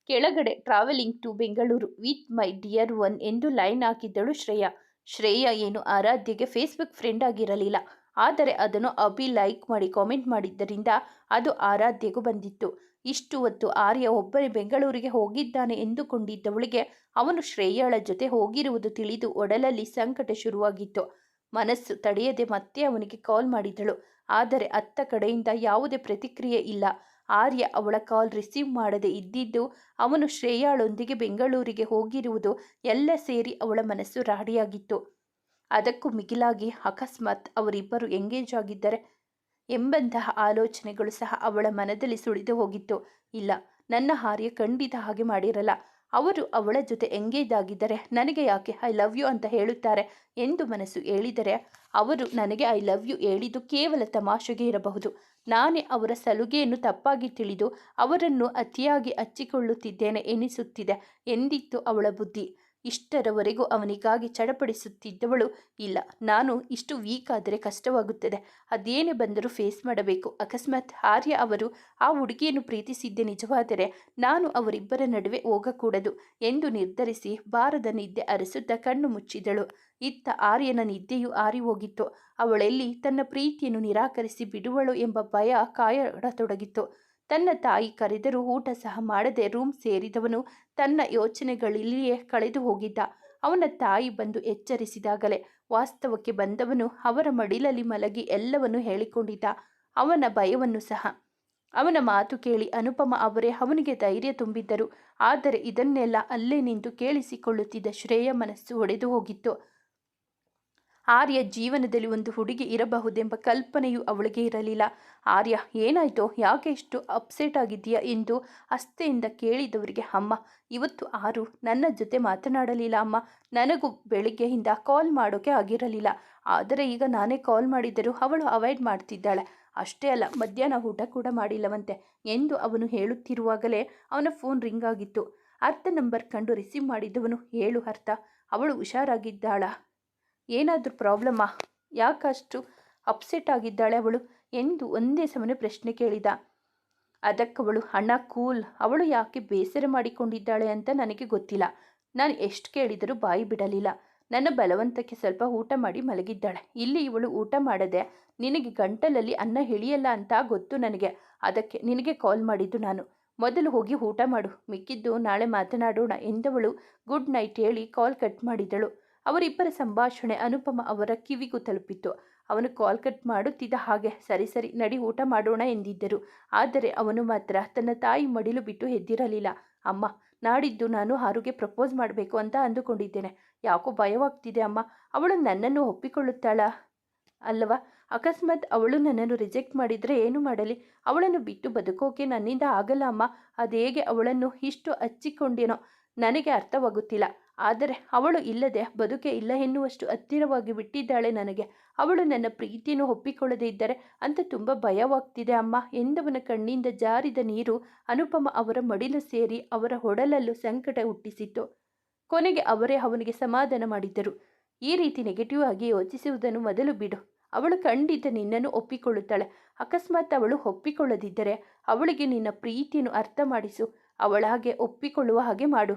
ಕೆಳಗಡೆ travelling to Bengaluru with my dear one ಎಂದು ಲೈನ್ ಹಾಕಿದ್ದಳು ಶ್ರೇಯ ಏನು ಆರಾಧ್ಯಗೆ ಫೇಸ್ಬುಕ್ ಫ್ರೆಂಡ್ ಆಗಿರಲಿಲ್ಲ. ಆದರೆ ಅದನ್ನು ಅಭಿ ಲೈಕ್ ಮಾಡಿ ಕಾಮೆಂಟ್ ಮಾಡಿದ್ದರಿಂದ ಅದು ಆರಾಧ್ಯಗೂ ಬಂದಿತ್ತು. ಇಷ್ಟು ಹೊತ್ತು ಆರ್ಯ ಒಬ್ಬನೇ ಬೆಂಗಳೂರಿಗೆ ಹೋಗಿದ್ದಾನೆ ಎಂದುಕೊಂಡಿದ್ದವಳಿಗೆ ಅವನು ಶ್ರೇಯಳ ಜೊತೆ ಹೋಗಿರುವುದು ತಿಳಿದು ಒಡಲಲ್ಲಿ ಸಂಕಟ ಶುರುವಾಗಿತ್ತು. ಮನಸ್ಸು ತಡೆಯದೆ ಮತ್ತೆ ಅವನಿಗೆ ಕಾಲ್ ಮಾಡಿದಳು. ಆದರೆ ಅತ್ತ ಕಡೆಯಿಂದ ಯಾವುದೇ ಪ್ರತಿಕ್ರಿಯೆ ಇಲ್ಲ. ಆರ್ಯ ಅವಳ ಕಾಲ್ ರಿಸೀವ್ ಮಾಡದೆ ಇದ್ದಿದ್ದು, ಅವನು ಶ್ರೇಯಾಳೊಂದಿಗೆ ಬೆಂಗಳೂರಿಗೆ ಹೋಗಿರುವುದು ಎಲ್ಲ ಸೇರಿ ಅವಳ ಮನಸ್ಸು ರಾಡಿಯಾಗಿತ್ತು. ಅದಕ್ಕೂ ಮಿಗಿಲಾಗಿ ಅಕಸ್ಮಾತ್ ಅವರಿಬ್ಬರು ಎಂಗೇಜ್ ಆಗಿದ್ದರೆ ಎಂಬಂತಹ ಆಲೋಚನೆಗಳು ಸಹ ಅವಳ ಮನದಲ್ಲಿ ಸುಳಿದು ಹೋಗಿತ್ತು. ಇಲ್ಲ, ನನ್ನ ಆರ್ಯ ಖಂಡಿತ ಹಾಗೆ ಮಾಡಿರಲ್ಲ. ಅವರು ಅವಳ ಜೊತೆ ಎಂಗೇಜ್ ಆಗಿದ್ದರೆ ನನಗೆ ಯಾಕೆ ಐ ಲವ್ ಯು ಅಂತ ಹೇಳುತ್ತಾರೆ ಎಂದು ಮನಸ್ಸು ಹೇಳಿದರೆ, ಅವರು ನನಗೆ ಐ ಲವ್ ಯು ಹೇಳಿದ್ದು ಕೇವಲ ತಮಾಷೆಗೆ ಇರಬಹುದು. ನಾನೇ ಅವರ ಸಲುಗೆಯನ್ನು ತಪ್ಪಾಗಿ ತಿಳಿದು ಅವರನ್ನು ಅತಿಯಾಗಿ ಹಚ್ಚಿಕೊಳ್ಳುತ್ತಿದ್ದೇನೆ ಎನಿಸುತ್ತಿದೆ ಎಂದಿತ್ತು ಅವಳ ಬುದ್ಧಿ. ಇಷ್ಟರವರೆಗೂ ಅವನಿಗಾಗಿ ಚಡಪಡಿಸುತ್ತಿದ್ದವಳು, ಇಲ್ಲ, ನಾನು ಇಷ್ಟು ವೀಕ್ ಆದರೆ ಕಷ್ಟವಾಗುತ್ತದೆ, ಅದೇನೇ ಬಂದರೂ ಫೇಸ್ ಮಾಡಬೇಕು. ಅಕಸ್ಮಾತ್ ಆರ್ಯ ಅವರು ಆ ಹುಡುಗಿಯನ್ನು ಪ್ರೀತಿಸಿದ್ದೆ ನಿಜವಾದರೆ ನಾನು ಅವರಿಬ್ಬರ ನಡುವೆ ಹೋಗಕೂಡದು ಎಂದು ನಿರ್ಧರಿಸಿ ಬಾರದ ನಿದ್ದೆ ಅರಸುತ್ತಾ ಕಣ್ಣು ಮುಚ್ಚಿದಳು. ಇತ್ತ ಆರ್ಯನ ನಿದ್ದೆಯು ಆರಿ ಹೋಗಿತ್ತು. ಅವಳೆಲ್ಲಿ ತನ್ನ ಪ್ರೀತಿಯನ್ನು ನಿರಾಕರಿಸಿ ಬಿಡುವಳು ಎಂಬ ಭಯ ಕಾಯಡತೊಡಗಿತ್ತು. ತನ್ನ ತಾಯಿ ಕರೆದರೂ ಊಟ ಸಹ ಮಾಡದೆ ರೂಮ್ ಸೇರಿದವನು ತನ್ನ ಯೋಚನೆಗಳಲ್ಲಿಯೇ ಕಳೆದು ಹೋಗಿದ್ದ. ಅವನ ತಾಯಿ ಬಂದು ಎಚ್ಚರಿಸಿದಾಗಲೇ ವಾಸ್ತವಕ್ಕೆ ಬಂದವನು ಅವರ ಮಡಿಲಲ್ಲಿ ಮಲಗಿ ಎಲ್ಲವನ್ನೂ ಹೇಳಿಕೊಂಡಿದ್ದ, ಅವನ ಭಯವನ್ನು ಸಹ. ಅವನ ಮಾತು ಕೇಳಿ ಅನುಪಮ ಅವರೇ ಅವನಿಗೆ ಧೈರ್ಯ ತುಂಬಿದ್ದರು. ಆದರೆ ಇದನ್ನೆಲ್ಲ ಅಲ್ಲೇ ನಿಂತು ಕೇಳಿಸಿಕೊಳ್ಳುತ್ತಿದ್ದ ಶ್ರೇಯ ಮನಸ್ಸು ಒಡೆದು ಹೋಗಿತ್ತು. ಆರ್ಯ ಜೀವನದಲ್ಲಿ ಒಂದು ಹುಡುಗಿ ಇರಬಹುದೆಂಬ ಕಲ್ಪನೆಯೂ ಅವಳಿಗೆ ಇರಲಿಲ್ಲ. ಆರ್ಯ, ಏನಾಯ್ತೋ, ಯಾಕೆ ಇಷ್ಟು ಅಪ್ಸೆಟ್ ಆಗಿದೆಯಾ ಎಂದು ಅಸ್ತೆಯಿಂದ ಕೇಳಿದವರಿಗೆ, ಅಮ್ಮ, ಇವತ್ತು ಆರು ನನ್ನ ಜೊತೆ ಮಾತನಾಡಲಿಲ್ಲ ಅಮ್ಮ. ನನಗೂ ಬೆಳಿಗ್ಗೆಯಿಂದ ಕಾಲ್ ಮಾಡೋಕೆ ಆಗಿರಲಿಲ್ಲ. ಆದರೆ ಈಗ ನಾನೇ ಕಾಲ್ ಮಾಡಿದರೂ ಅವಳು ಅವಾಯ್ಡ್ ಮಾಡ್ತಿದ್ದಾಳೆ. ಅಷ್ಟೇ ಅಲ್ಲ, ಮಧ್ಯಾಹ್ನ ಊಟ ಕೂಡ ಮಾಡಿಲ್ಲವಂತೆ ಎಂದು ಅವನು ಹೇಳುತ್ತಿರುವಾಗಲೇ ಅವನ ಫೋನ್ ರಿಂಗ್ ಆಗಿತ್ತು. ಅರ್ಥ ನಂಬರ್ ಕಂಡು ರಿಸೀವ್ ಮಾಡಿದವನು, ಹೇಳು ಅರ್ಥ, ಅವಳು ಹುಷಾರಾಗಿದ್ದಾಳ? ಏನಾದರೂ ಪ್ರಾಬ್ಲಮ್ಮಾ? ಯಾಕಷ್ಟು ಅಪ್ಸೆಟ್ ಆಗಿದ್ದಾಳೆ ಅವಳು ಎಂದು ಒಂದೇ ಸಮನೆ ಪ್ರಶ್ನೆ ಕೇಳಿದ. ಅದಕ್ಕವಳು, ಅಣ್ಣ ಕೂಲ್, ಅವಳು ಯಾಕೆ ಬೇಸರ ಮಾಡಿಕೊಂಡಿದ್ದಾಳೆ ಅಂತ ನನಗೆ ಗೊತ್ತಿಲ್ಲ. ನಾನು ಎಷ್ಟು ಕೇಳಿದರೂ ಬಾಯಿ ಬಿಡಲಿಲ್ಲ. ನನ್ನ ಬಲವಂತಕ್ಕೆ ಸ್ವಲ್ಪ ಊಟ ಮಾಡಿ ಮಲಗಿದ್ದಾಳೆ. ಇಲ್ಲಿ ಇವಳು ಊಟ ಮಾಡದೆ ನಿನಗೆ ಗಂಟಲಲ್ಲಿ ಅನ್ನ ಇಳಿಯಲ್ಲ ಅಂತ ಗೊತ್ತು ನನಗೆ. ಅದಕ್ಕೆ ನಿನಗೆ ಕಾಲ್ ಮಾಡಿದ್ದು ನಾನು. ಮೊದಲು ಹೋಗಿ ಊಟ ಮಾಡು, ಮಿಕ್ಕಿದ್ದು ನಾಳೆ ಮಾತನಾಡೋಣ ಎಂದವಳು ಗುಡ್ ನೈಟ್ ಹೇಳಿ ಕಾಲ್ ಕಟ್ ಮಾಡಿದಳು. ಅವರಿಬ್ಬರ ಸಂಭಾಷಣೆ ಅನುಪಮ ಅವರ ಕಿವಿಗೂ ತಲುಪಿತ್ತು. ಅವನು ಕಾಲ್ ಕಟ್ ಮಾಡುತ್ತಿದ್ದ ಹಾಗೆ ಸರಿ ಸರಿ ನಡಿ ಊಟ ಮಾಡೋಣ ಎಂದಿದ್ದರು. ಆದರೆ ಅವನು ಮಾತ್ರ ತನ್ನ ತಾಯಿ ಮಡಿಲು ಬಿಟ್ಟು ಎದ್ದಿರಲಿಲ್ಲ. ಅಮ್ಮ, ನಾಡಿದ್ದು ನಾನು ಆರುಗೆ ಪ್ರಪೋಸ್ ಮಾಡಬೇಕು ಅಂತ ಅಂದುಕೊಂಡಿದ್ದೇನೆ. ಯಾಕೋ ಭಯವಾಗ್ತಿದೆ ಅಮ್ಮ. ಅವಳು ನನ್ನನ್ನು ಒಪ್ಪಿಕೊಳ್ಳುತ್ತಾಳ ಅಲ್ಲವಾ? ಅಕಸ್ಮಾತ್ ಅವಳು ನನ್ನನ್ನು ರಿಜೆಕ್ಟ್ ಮಾಡಿದರೆ ಏನು ಮಾಡಲಿ? ಅವಳನ್ನು ಬಿಟ್ಟು ಬದುಕೋಕೆ ನನ್ನಿಂದ ಆಗಲ್ಲ ಅಮ್ಮ. ಅದೇಗೆ ಅವಳನ್ನು ಇಷ್ಟು ಹಚ್ಚಿಕೊಂಡೇನೋ ನನಗೆ ಅರ್ಥವಾಗುತ್ತಿಲ್ಲ. ಆದರೆ ಅವಳು ಇಲ್ಲದೆ ಬದುಕೆ ಇಲ್ಲ ಎನ್ನುವಷ್ಟು ಹತ್ತಿರವಾಗಿ ಬಿಟ್ಟಿದ್ದಾಳೆ ನನಗೆ. ಅವಳು ನನ್ನ ಪ್ರೀತಿಯನ್ನು ಒಪ್ಪಿಕೊಳ್ಳದೇ ಇದ್ದರೆ ಅಂತ ತುಂಬ ಭಯವಾಗ್ತಿದೆ ಅಮ್ಮ ಎಂದವನ ಕಣ್ಣಿಂದ ಜಾರಿದ ನೀರು ಅನುಪಮ ಅವರ ಮಡಿಲು ಸೇರಿ ಅವರ ಒಡಲಲ್ಲೂ ಸಂಕಟ ಹುಟ್ಟಿಸಿತ್ತು. ಕೊನೆಗೆ ಅವರೇ ಅವನಿಗೆ ಸಮಾಧಾನ ಮಾಡಿದ್ದರು. ಈ ರೀತಿ ನೆಗೆಟಿವ್ ಆಗಿ ಯೋಚಿಸುವುದನ್ನು ಮೊದಲು ಬಿಡು. ಅವಳು ಖಂಡಿತ ನಿನ್ನನ್ನು ಒಪ್ಪಿಕೊಳ್ಳುತ್ತಾಳೆ. ಅಕಸ್ಮಾತ್ ಅವಳು ಒಪ್ಪಿಕೊಳ್ಳದಿದ್ದರೆ ಅವಳಿಗೆ ನಿನ್ನ ಪ್ರೀತಿಯನ್ನು ಅರ್ಥ ಮಾಡಿಸು. ಅವಳಾಗೆ ಒಪ್ಪಿಕೊಳ್ಳುವ ಹಾಗೆ ಮಾಡು.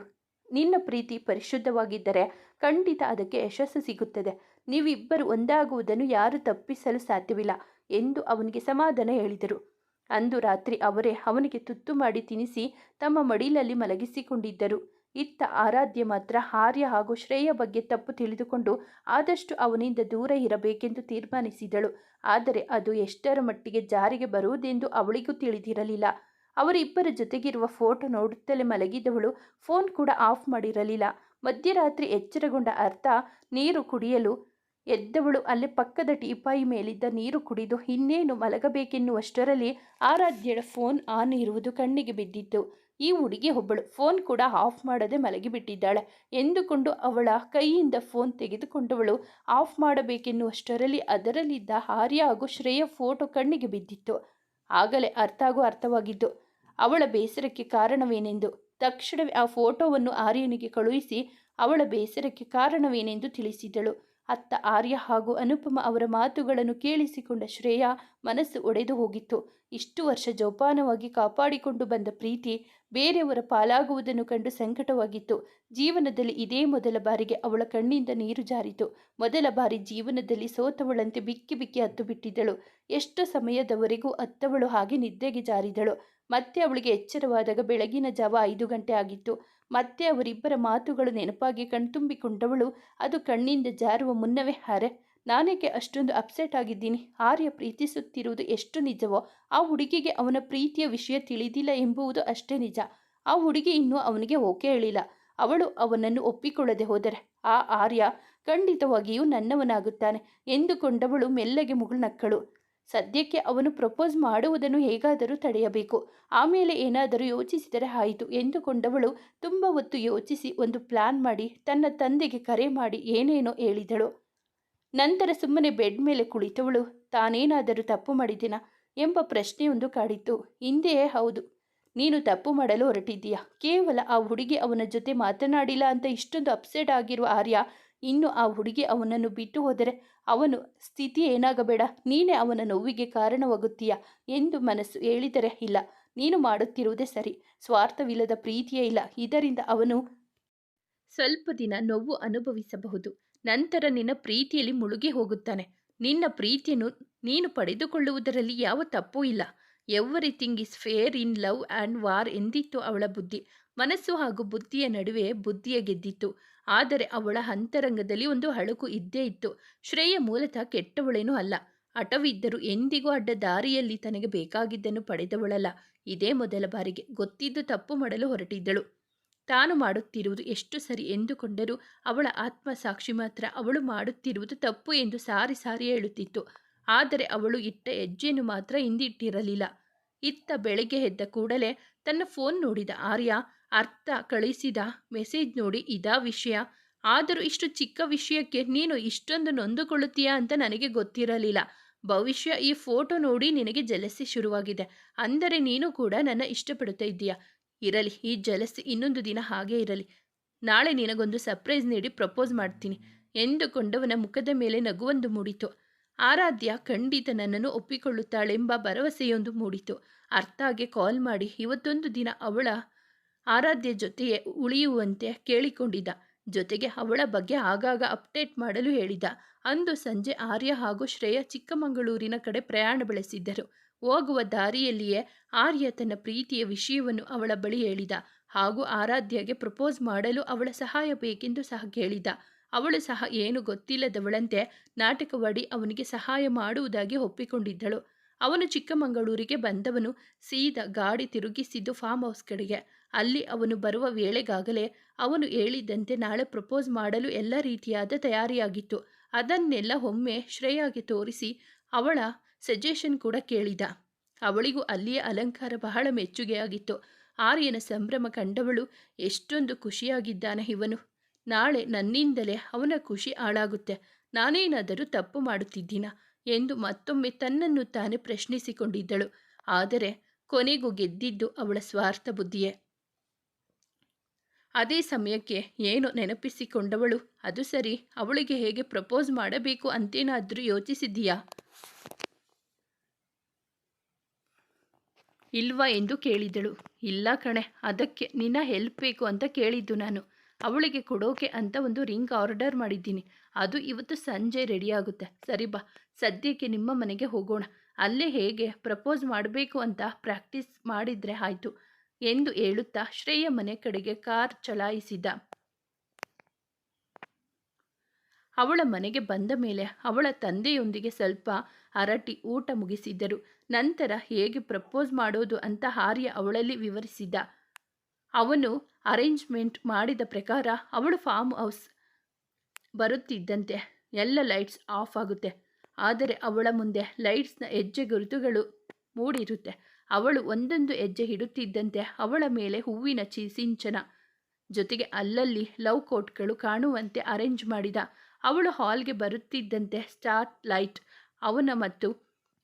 ನಿನ್ನ ಪ್ರೀತಿ ಪರಿಶುದ್ಧವಾಗಿದ್ದರೆ ಖಂಡಿತ ಅದಕ್ಕೆ ಯಶಸ್ಸು ಸಿಗುತ್ತದೆ. ನೀವಿಬ್ಬರು ಒಂದಾಗುವುದನ್ನು ಯಾರು ತಪ್ಪಿಸಲು ಸಾಧ್ಯವಿಲ್ಲ ಎಂದು ಅವನಿಗೆ ಸಮಾಧಾನ ಹೇಳಿದರು. ಅಂದು ರಾತ್ರಿ ಅವರೇ ಅವನಿಗೆ ತುತ್ತು ಮಾಡಿ ತಿನ್ನಿಸಿ ತಮ್ಮ ಮಡಿಲಲ್ಲಿ ಮಲಗಿಸಿಕೊಂಡಿದ್ದರು. ಇತ್ತ ಆರಾಧ್ಯ ಮಾತ್ರ ಆರ್ಯ ಹಾಗೂ ಶ್ರೇಯ ಬಗ್ಗೆ ತಪ್ಪು ತಿಳಿದುಕೊಂಡು ಆದಷ್ಟು ಅವನಿಂದ ದೂರ ಇರಬೇಕೆಂದು ತೀರ್ಮಾನಿಸಿದಳು. ಆದರೆ ಅದು ಎಷ್ಟರ ಮಟ್ಟಿಗೆ ಜಾರಿಗೆ ಬರುವುದೆಂದು ಅವಳಿಗೂ ತಿಳಿದಿರಲಿಲ್ಲ. ಅವರಿಬ್ಬರ ಜೊತೆಗಿರುವ ಫೋಟೋ ನೋಡುತ್ತಲೇ ಮಲಗಿದವಳು ಫೋನ್ ಕೂಡ ಆಫ್ ಮಾಡಿರಲಿಲ್ಲ. ಮಧ್ಯರಾತ್ರಿ ಎಚ್ಚರಗೊಂಡ ಅರ್ಥ ನೀರು ಕುಡಿಯಲು ಎದ್ದವಳು ಅಲ್ಲೇ ಪಕ್ಕದ ಟೀಪಾಯಿ ಮೇಲಿದ್ದ ನೀರು ಕುಡಿದು ಇನ್ನೇನು ಮಲಗಬೇಕೆನ್ನುವಷ್ಟರಲ್ಲಿ ಆರಾಧ್ಯಳ ಫೋನ್ ಆನ್ ಇರುವುದು ಕಣ್ಣಿಗೆ ಬಿದ್ದಿತ್ತು. ಈ ಹುಡುಗಿ ಒಬ್ಬಳು ಫೋನ್ ಕೂಡ ಆಫ್ ಮಾಡದೆ ಮಲಗಿಬಿಟ್ಟಿದ್ದಾಳೆ ಎಂದುಕೊಂಡು ಅವಳ ಕೈಯಿಂದ ಫೋನ್ ತೆಗೆದುಕೊಂಡವಳು ಆಫ್ ಮಾಡಬೇಕೆನ್ನುವಷ್ಟರಲ್ಲಿ ಅದರಲ್ಲಿದ್ದ ಆರ್ಯ ಹಾಗೂ ಶ್ರೇಯ ಫೋಟೋ ಕಣ್ಣಿಗೆ ಬಿದ್ದಿತ್ತು. ಆಗಲೇ ಅರ್ಥವಾಗಿದ್ದು ಅವಳ ಬೇಸರಕ್ಕೆ ಕಾರಣವೇನೆಂದು. ತಕ್ಷಣವೇ ಆ ಫೋಟೋವನ್ನು ಆರ್ಯನಿಗೆ ಕಳುಹಿಸಿ ಅವಳ ಬೇಸರಕ್ಕೆ ಕಾರಣವೇನೆಂದು ತಿಳಿಸಿದಳು. ಅತ್ತ ಆರ್ಯ ಹಾಗೂ ಅನುಪಮ ಅವರ ಮಾತುಗಳನ್ನು ಕೇಳಿಸಿಕೊಂಡ ಶ್ರೇಯಾ ಮನಸ್ಸು ಒಡೆದು ಹೋಗಿತ್ತು. ಇಷ್ಟು ವರ್ಷ ಜೋಪಾನವಾಗಿ ಕಾಪಾಡಿಕೊಂಡು ಬಂದ ಪ್ರೀತಿ ಬೇರೆಯವರ ಪಾಲಾಗುವುದನ್ನು ಕಂಡು ಸಂಕಟವಾಗಿತ್ತು. ಜೀವನದಲ್ಲಿ ಇದೇ ಮೊದಲ ಬಾರಿಗೆ ಅವಳ ಕಣ್ಣಿಂದ ನೀರು ಜಾರಿತು. ಮೊದಲ ಬಾರಿ ಜೀವನದಲ್ಲಿ ಸೋತವಳಂತೆ ಬಿಕ್ಕಿ ಬಿಕ್ಕಿ ಹತ್ತು ಬಿಟ್ಟಿದ್ದಳು. ಎಷ್ಟು ಸಮಯದವರೆಗೂ ಅತ್ತವಳು ಹಾಗೆ ನಿದ್ದೆಗೆ ಜಾರಿದಳು. ಮತ್ತೆ ಅವಳಿಗೆ ಎಚ್ಚರವಾದಾಗ ಬೆಳಗಿನ ಜಾವ 5 ಗಂಟೆ ಆಗಿತ್ತು. ಮತ್ತೆ ಅವರಿಬ್ಬರ ಮಾತುಗಳು ನೆನಪಾಗಿ ಕಣ್ತುಂಬಿಕೊಂಡವಳು ಅದು ಕಣ್ಣಿಂದ ಜಾರುವ ಮುನ್ನವೇ, ಅರೆ ನಾನೇಕೆ ಅಷ್ಟೊಂದು ಅಪ್ಸೆಟ್ ಆಗಿದ್ದೀನಿ? ಆರ್ಯ ಪ್ರೀತಿಸುತ್ತಿರುವುದು ಎಷ್ಟು ನಿಜವೋ ಆ ಹುಡುಗಿಗೆ ಅವನ ಪ್ರೀತಿಯ ವಿಷಯ ತಿಳಿದಿಲ್ಲ ಎಂಬುದು ಅಷ್ಟೇ ನಿಜ. ಆ ಹುಡುಗಿ ಇನ್ನೂ ಅವನಿಗೆ ಓಕೆ ಹೇಳಿಲ್ಲ. ಅವಳು ಅವನನ್ನು ಒಪ್ಪಿಕೊಳ್ಳದೆ ಹೋದರೆ ಆ ಆರ್ಯ ಖಂಡಿತವಾಗಿಯೂ ನನ್ನವನಾಗುತ್ತಾನೆ ಎಂದುಕೊಂಡವಳು ಮೆಲ್ಲಗೆ ಮುಗುಳ್ನಕ್ಕಳು. ಸದ್ಯಕ್ಕೆ ಅವನು ಪ್ರಪೋಸ್ ಮಾಡುವುದನ್ನು ಹೇಗಾದರೂ ತಡೆಯಬೇಕು, ಆಮೇಲೆ ಏನಾದರೂ ಯೋಚಿಸಿದರೆ ಆಯಿತು ಎಂದುಕೊಂಡವಳು ತುಂಬ ಹೊತ್ತು ಯೋಚಿಸಿ ಒಂದು ಪ್ಲಾನ್ ಮಾಡಿ ತನ್ನ ತಂದೆಗೆ ಕರೆ ಮಾಡಿ ಏನೇನೋ ಹೇಳಿದಳು. ನಂತರ ಸುಮ್ಮನೆ ಬೆಡ್ ಮೇಲೆ ಕುಳಿತವಳು ತಾನೇನಾದರೂ ತಪ್ಪು ಮಾಡಿದ್ದೀನಾ ಎಂಬ ಪ್ರಶ್ನೆಯೊಂದು ಕಾಡಿತ್ತು. ಹಿಂದೆಯೇ ಹೌದು, ನೀನು ತಪ್ಪು ಮಾಡಲು ಹೊರಟಿದ್ದೀಯಾ. ಕೇವಲ ಆ ಹುಡುಗಿ ಅವನ ಜೊತೆ ಮಾತನಾಡಿಲ್ಲ ಅಂತ ಇಷ್ಟೊಂದು ಅಪ್ಸೆಟ್ ಆಗಿರುವ ಆರ್ಯ ಇನ್ನು ಆ ಹುಡುಗಿ ಅವನನ್ನು ಬಿಟ್ಟು ಹೋದರೆ ಅವನು ಸ್ಥಿತಿ ಏನಾಗಬೇಡ, ನೀನೇ ಅವನ ನೋವಿಗೆ ಕಾರಣವಾಗುತ್ತೀಯಾ ಎಂದು ಮನಸ್ಸು ಹೇಳಿದರೆ ಇಲ್ಲ, ನೀನು ಮಾಡುತ್ತಿರುವುದೇ ಸರಿ. ಸ್ವಾರ್ಥವಿಲ್ಲದ ಪ್ರೀತಿಯೇ ಇಲ್ಲ. ಇದರಿಂದ ಅವನು ಸ್ವಲ್ಪ ದಿನ ನೋವು ಅನುಭವಿಸಬಹುದು, ನಂತರ ನಿನ್ನ ಪ್ರೀತಿಯಲ್ಲಿ ಮುಳುಗಿ ಹೋಗುತ್ತಾನೆ. ನಿನ್ನ ಪ್ರೀತಿಯನ್ನು ನೀನು ಪಡೆದುಕೊಳ್ಳುವುದರಲ್ಲಿ ಯಾವ ತಪ್ಪೂ ಇಲ್ಲ. Everything is fair in love and war ಎಂದಿತ್ತು ಅವಳ ಬುದ್ಧಿ. ಮನಸ್ಸು ಹಾಗೂ ಬುದ್ಧಿಯ ನಡುವೆ ಬುದ್ಧಿಯ ಗೆದ್ದಿತ್ತು. ಆದರೆ ಅವಳ ಅಂತರಂಗದಲ್ಲಿ ಒಂದು ಅಳುಕು ಇದ್ದೇ ಇತ್ತು. ಶ್ರೇಯ ಮೂಲತಃ ಕೆಟ್ಟವಳೇನೂ ಅಲ್ಲ. ಹಠವಿದ್ದರೂ ಎಂದಿಗೂ ಅಡ್ಡ ದಾರಿಯಲ್ಲಿ ತನಗೆ ಬೇಕಾಗಿದ್ದನ್ನು ಪಡೆದವಳಲ್ಲ. ಇದೇ ಮೊದಲ ಬಾರಿಗೆ ಗೊತ್ತಿದ್ದು ತಪ್ಪು ಮಾಡಲು ಹೊರಟಿದ್ದಳು. ತಾನು ಮಾಡುತ್ತಿರುವುದು ಎಷ್ಟು ಸರಿ ಎಂದುಕೊಂಡರೂ ಅವಳ ಆತ್ಮಸಾಕ್ಷಿ ಮಾತ್ರ ಅವಳು ಮಾಡುತ್ತಿರುವುದು ತಪ್ಪು ಎಂದು ಸಾರಿ ಸಾರಿ ಹೇಳುತ್ತಿತ್ತು. ಆದರೆ ಅವಳು ಇಟ್ಟ ಹೆಜ್ಜೆಯನ್ನು ಮಾತ್ರ ಹಿಂದಿಟ್ಟಿರಲಿಲ್ಲ. ಇತ್ತ ಬೆಳಗ್ಗೆ ಎದ್ದ ಕೂಡಲೇ ತನ್ನ ಫೋನ್ ನೋಡಿದ ಆರ್ಯ ಅರ್ಥ ಕಳಿಸಿದ ಮೆಸೇಜ್ ನೋಡಿ ಇದಾ ವಿಷಯ. ಆದರೂ ಇಷ್ಟು ಚಿಕ್ಕ ವಿಷಯಕ್ಕೆ ನೀನು ಇಷ್ಟೊಂದು ನೊಂದುಕೊಳ್ಳುತ್ತೀಯಾ ಅಂತ ನನಗೆ ಗೊತ್ತಿರಲಿಲ್ಲ. ಭವಿಷ್ಯ ಈ ಫೋಟೋ ನೋಡಿ ನಿನಗೆ ಜಲಸಿ ಶುರುವಾಗಿದೆ ಅಂದರೆ ನೀನು ಕೂಡ ನನ್ನ ಇಷ್ಟಪಡುತ್ತಾ ಇದ್ದೀಯಾ. ಇರಲಿ, ಈ ಜಲಸಿ ಇನ್ನೊಂದು ದಿನ ಹಾಗೇ ಇರಲಿ. ನಾಳೆ ನಿನಗೊಂದು ಸರ್ಪ್ರೈಸ್ ನೀಡಿ ಪ್ರಪೋಸ್ ಮಾಡ್ತೀನಿ ಎಂದುಕೊಂಡವನ ಮುಖದ ಮೇಲೆ ನಗುವೊಂದು ಮೂಡಿತು. ಆರಾಧ್ಯ ಖಂಡಿತ ನನ್ನನ್ನು ಒಪ್ಪಿಕೊಳ್ಳುತ್ತಾಳೆಂಬ ಭರವಸೆಯೊಂದು ಮೂಡಿತು. ಅರ್ಥಾಗೆ ಕಾಲ್ ಮಾಡಿ ಇವತ್ತೊಂದು ದಿನ ಅವಳ ಆರಾಧ್ಯ ಜೊತೆಯೇ ಉಳಿಯುವಂತೆ ಕೇಳಿಕೊಂಡಿದ್ದ. ಜೊತೆಗೆ ಅವಳ ಬಗ್ಗೆ ಆಗಾಗ ಅಪ್ಡೇಟ್ ಮಾಡಲು ಹೇಳಿದ. ಅಂದು ಸಂಜೆ ಆರ್ಯ ಹಾಗೂ ಶ್ರೇಯ ಚಿಕ್ಕಮಗಳೂರಿನ ಕಡೆ ಪ್ರಯಾಣ ಬೆಳೆಸಿದ್ದರು. ಹೋಗುವ ದಾರಿಯಲ್ಲಿಯೇ ಆರ್ಯ ತನ್ನ ಪ್ರೀತಿಯ ವಿಷಯವನ್ನು ಅವಳ ಬಳಿ ಹೇಳಿದ ಹಾಗೂ ಆರಾಧ್ಯಗೆ ಪ್ರಪೋಸ್ ಮಾಡಲು ಅವಳ ಸಹಾಯ ಬೇಕೆಂದು ಸಹ ಕೇಳಿದ. ಅವಳು ಸಹ ಏನು ಗೊತ್ತಿಲ್ಲದವಳಂತೆ ನಾಟಕವಾಡಿ ಅವನಿಗೆ ಸಹಾಯ ಮಾಡುವುದಾಗಿ ಒಪ್ಪಿಕೊಂಡಿದ್ದಳು. ಅವನು ಚಿಕ್ಕಮಗಳೂರಿಗೆ ಬಂದವನು ಸೀದಾ ಗಾಡಿ ತಿರುಗಿಸಿದ್ದು ಫಾರ್ಮ್ ಹೌಸ್ ಕಡೆಗೆ. ಅಲ್ಲಿ ಅವನು ಬರುವ ವೇಳೆಗಾಗಲೇ ಅವನು ಹೇಳಿದಂತೆ ನಾಳೆ ಪ್ರಪೋಸ್ ಮಾಡಲು ಎಲ್ಲ ರೀತಿಯಾದ ತಯಾರಿಯಾಗಿತ್ತು. ಅದನ್ನೆಲ್ಲ ಒಮ್ಮೆ ಶ್ರೇಯಾಗೆ ತೋರಿಸಿ ಅವಳ ಸಜೆಷನ್ ಕೂಡ ಕೇಳಿದ. ಅವಳಿಗೂ ಅಲ್ಲಿಯ ಅಲಂಕಾರ ಬಹಳ ಮೆಚ್ಚುಗೆಯಾಗಿತ್ತು. ಆರ್ಯನ ಸಂಭ್ರಮ ಕಂಡವಳು ಎಷ್ಟೊಂದು ಖುಷಿಯಾಗಿದ್ದಾನೆ ಇವನು, ನಾಳೆ ನನ್ನಿಂದಲೇ ಅವನ ಖುಷಿ ಹಾಳಾಗುತ್ತೆ, ನಾನೇನಾದರೂ ತಪ್ಪು ಮಾಡುತ್ತಿದ್ದೀನಾ ಎಂದು ಮತ್ತೊಮ್ಮೆ ತನ್ನನ್ನು ತಾನೇ ಪ್ರಶ್ನಿಸಿಕೊಂಡಿದ್ದಳು. ಆದರೆ ಕೊನೆಗೂ ಗೆದ್ದಿದ್ದು ಅವಳ ಸ್ವಾರ್ಥ ಬುದ್ಧಿಯೇ. ಅದೇ ಸಮಯಕ್ಕೆ ಏನೋ ನೆನಪಿಸಿಕೊಂಡವಳು, ಅದು ಸರಿ, ಅವಳಿಗೆ ಹೇಗೆ ಪ್ರಪೋಸ್ ಮಾಡಬೇಕು ಅಂತೇನಾದರೂ ಯೋಚಿಸಿದ್ದೀಯಾ ಇಲ್ವಾ ಎಂದು ಕೇಳಿದಳು. ಇಲ್ಲ ಕಣೆ, ಅದಕ್ಕೆ ನಿನ್ನ ಹೆಲ್ಪ್ ಬೇಕು ಅಂತ ಕೇಳಿದ್ದು ನಾನು. ಅವಳಿಗೆ ಕೊಡೋಕೆ ಅಂತ ಒಂದು ರಿಂಗ್ ಆರ್ಡರ್ ಮಾಡಿದ್ದೀನಿ, ಅದು ಇವತ್ತು ಸಂಜೆ ರೆಡಿಯಾಗುತ್ತೆ. ಸರಿ ಬಾ, ಸದ್ಯಕ್ಕೆ ನಿಮ್ಮ ಮನೆಗೆ ಹೋಗೋಣ, ಅಲ್ಲೇ ಹೇಗೆ ಪ್ರಪೋಸ್ ಮಾಡಬೇಕು ಅಂತ ಪ್ರಾಕ್ಟೀಸ್ ಮಾಡಿದರೆ ಆಯಿತು ಎಂದು ಹೇಳುತ್ತಾ ಶ್ರೇಯ ಮನೆ ಕಡೆಗೆ ಕಾರ್ ಚಲಾಯಿಸಿದ. ಅವಳ ಮನೆಗೆ ಬಂದ ಮೇಲೆ ಅವಳ ತಂದೆಯೊಂದಿಗೆ ಸ್ವಲ್ಪ ಹರಟಿ ಊಟ ಮುಗಿಸಿದ್ದರು. ನಂತರ ಹೇಗೆ ಪ್ರಪೋಸ್ ಮಾಡೋದು ಅಂತ ಆರ್ಯ ಅವಳಲ್ಲಿ ವಿವರಿಸಿದ್ದ. ಅವನು ಅರೇಂಜ್ಮೆಂಟ್ ಮಾಡಿದ ಪ್ರಕಾರ ಅವಳು ಫಾರ್ಮ್ ಹೌಸ್ ಬರುತ್ತಿದ್ದಂತೆ ಎಲ್ಲ ಲೈಟ್ಸ್ ಆಫ್ ಆಗುತ್ತೆ. ಆದರೆ ಅವಳ ಮುಂದೆ ಲೈಟ್ಸ್ನ ಹೆಜ್ಜೆ ಗುರುತುಗಳು ಮೂಡಿರುತ್ತೆ. ಅವಳು ಒಂದೊಂದು ಹೆಜ್ಜೆ ಇಡುತ್ತಿದ್ದಂತೆ ಅವಳ ಮೇಲೆ ಹೂವಿನ ಸಿಂಚನ ಜೊತೆಗೆ ಅಲ್ಲಲ್ಲಿ ಲವ್ ಕೋಟ್ಗಳು ಕಾಣುವಂತೆ ಅರೇಂಜ್ ಮಾಡಿದ. ಅವಳು ಹಾಲ್ಗೆ ಬರುತ್ತಿದ್ದಂತೆ ಸ್ಟಾರ್ ಲೈಟ್ ಅವನ ಮತ್ತು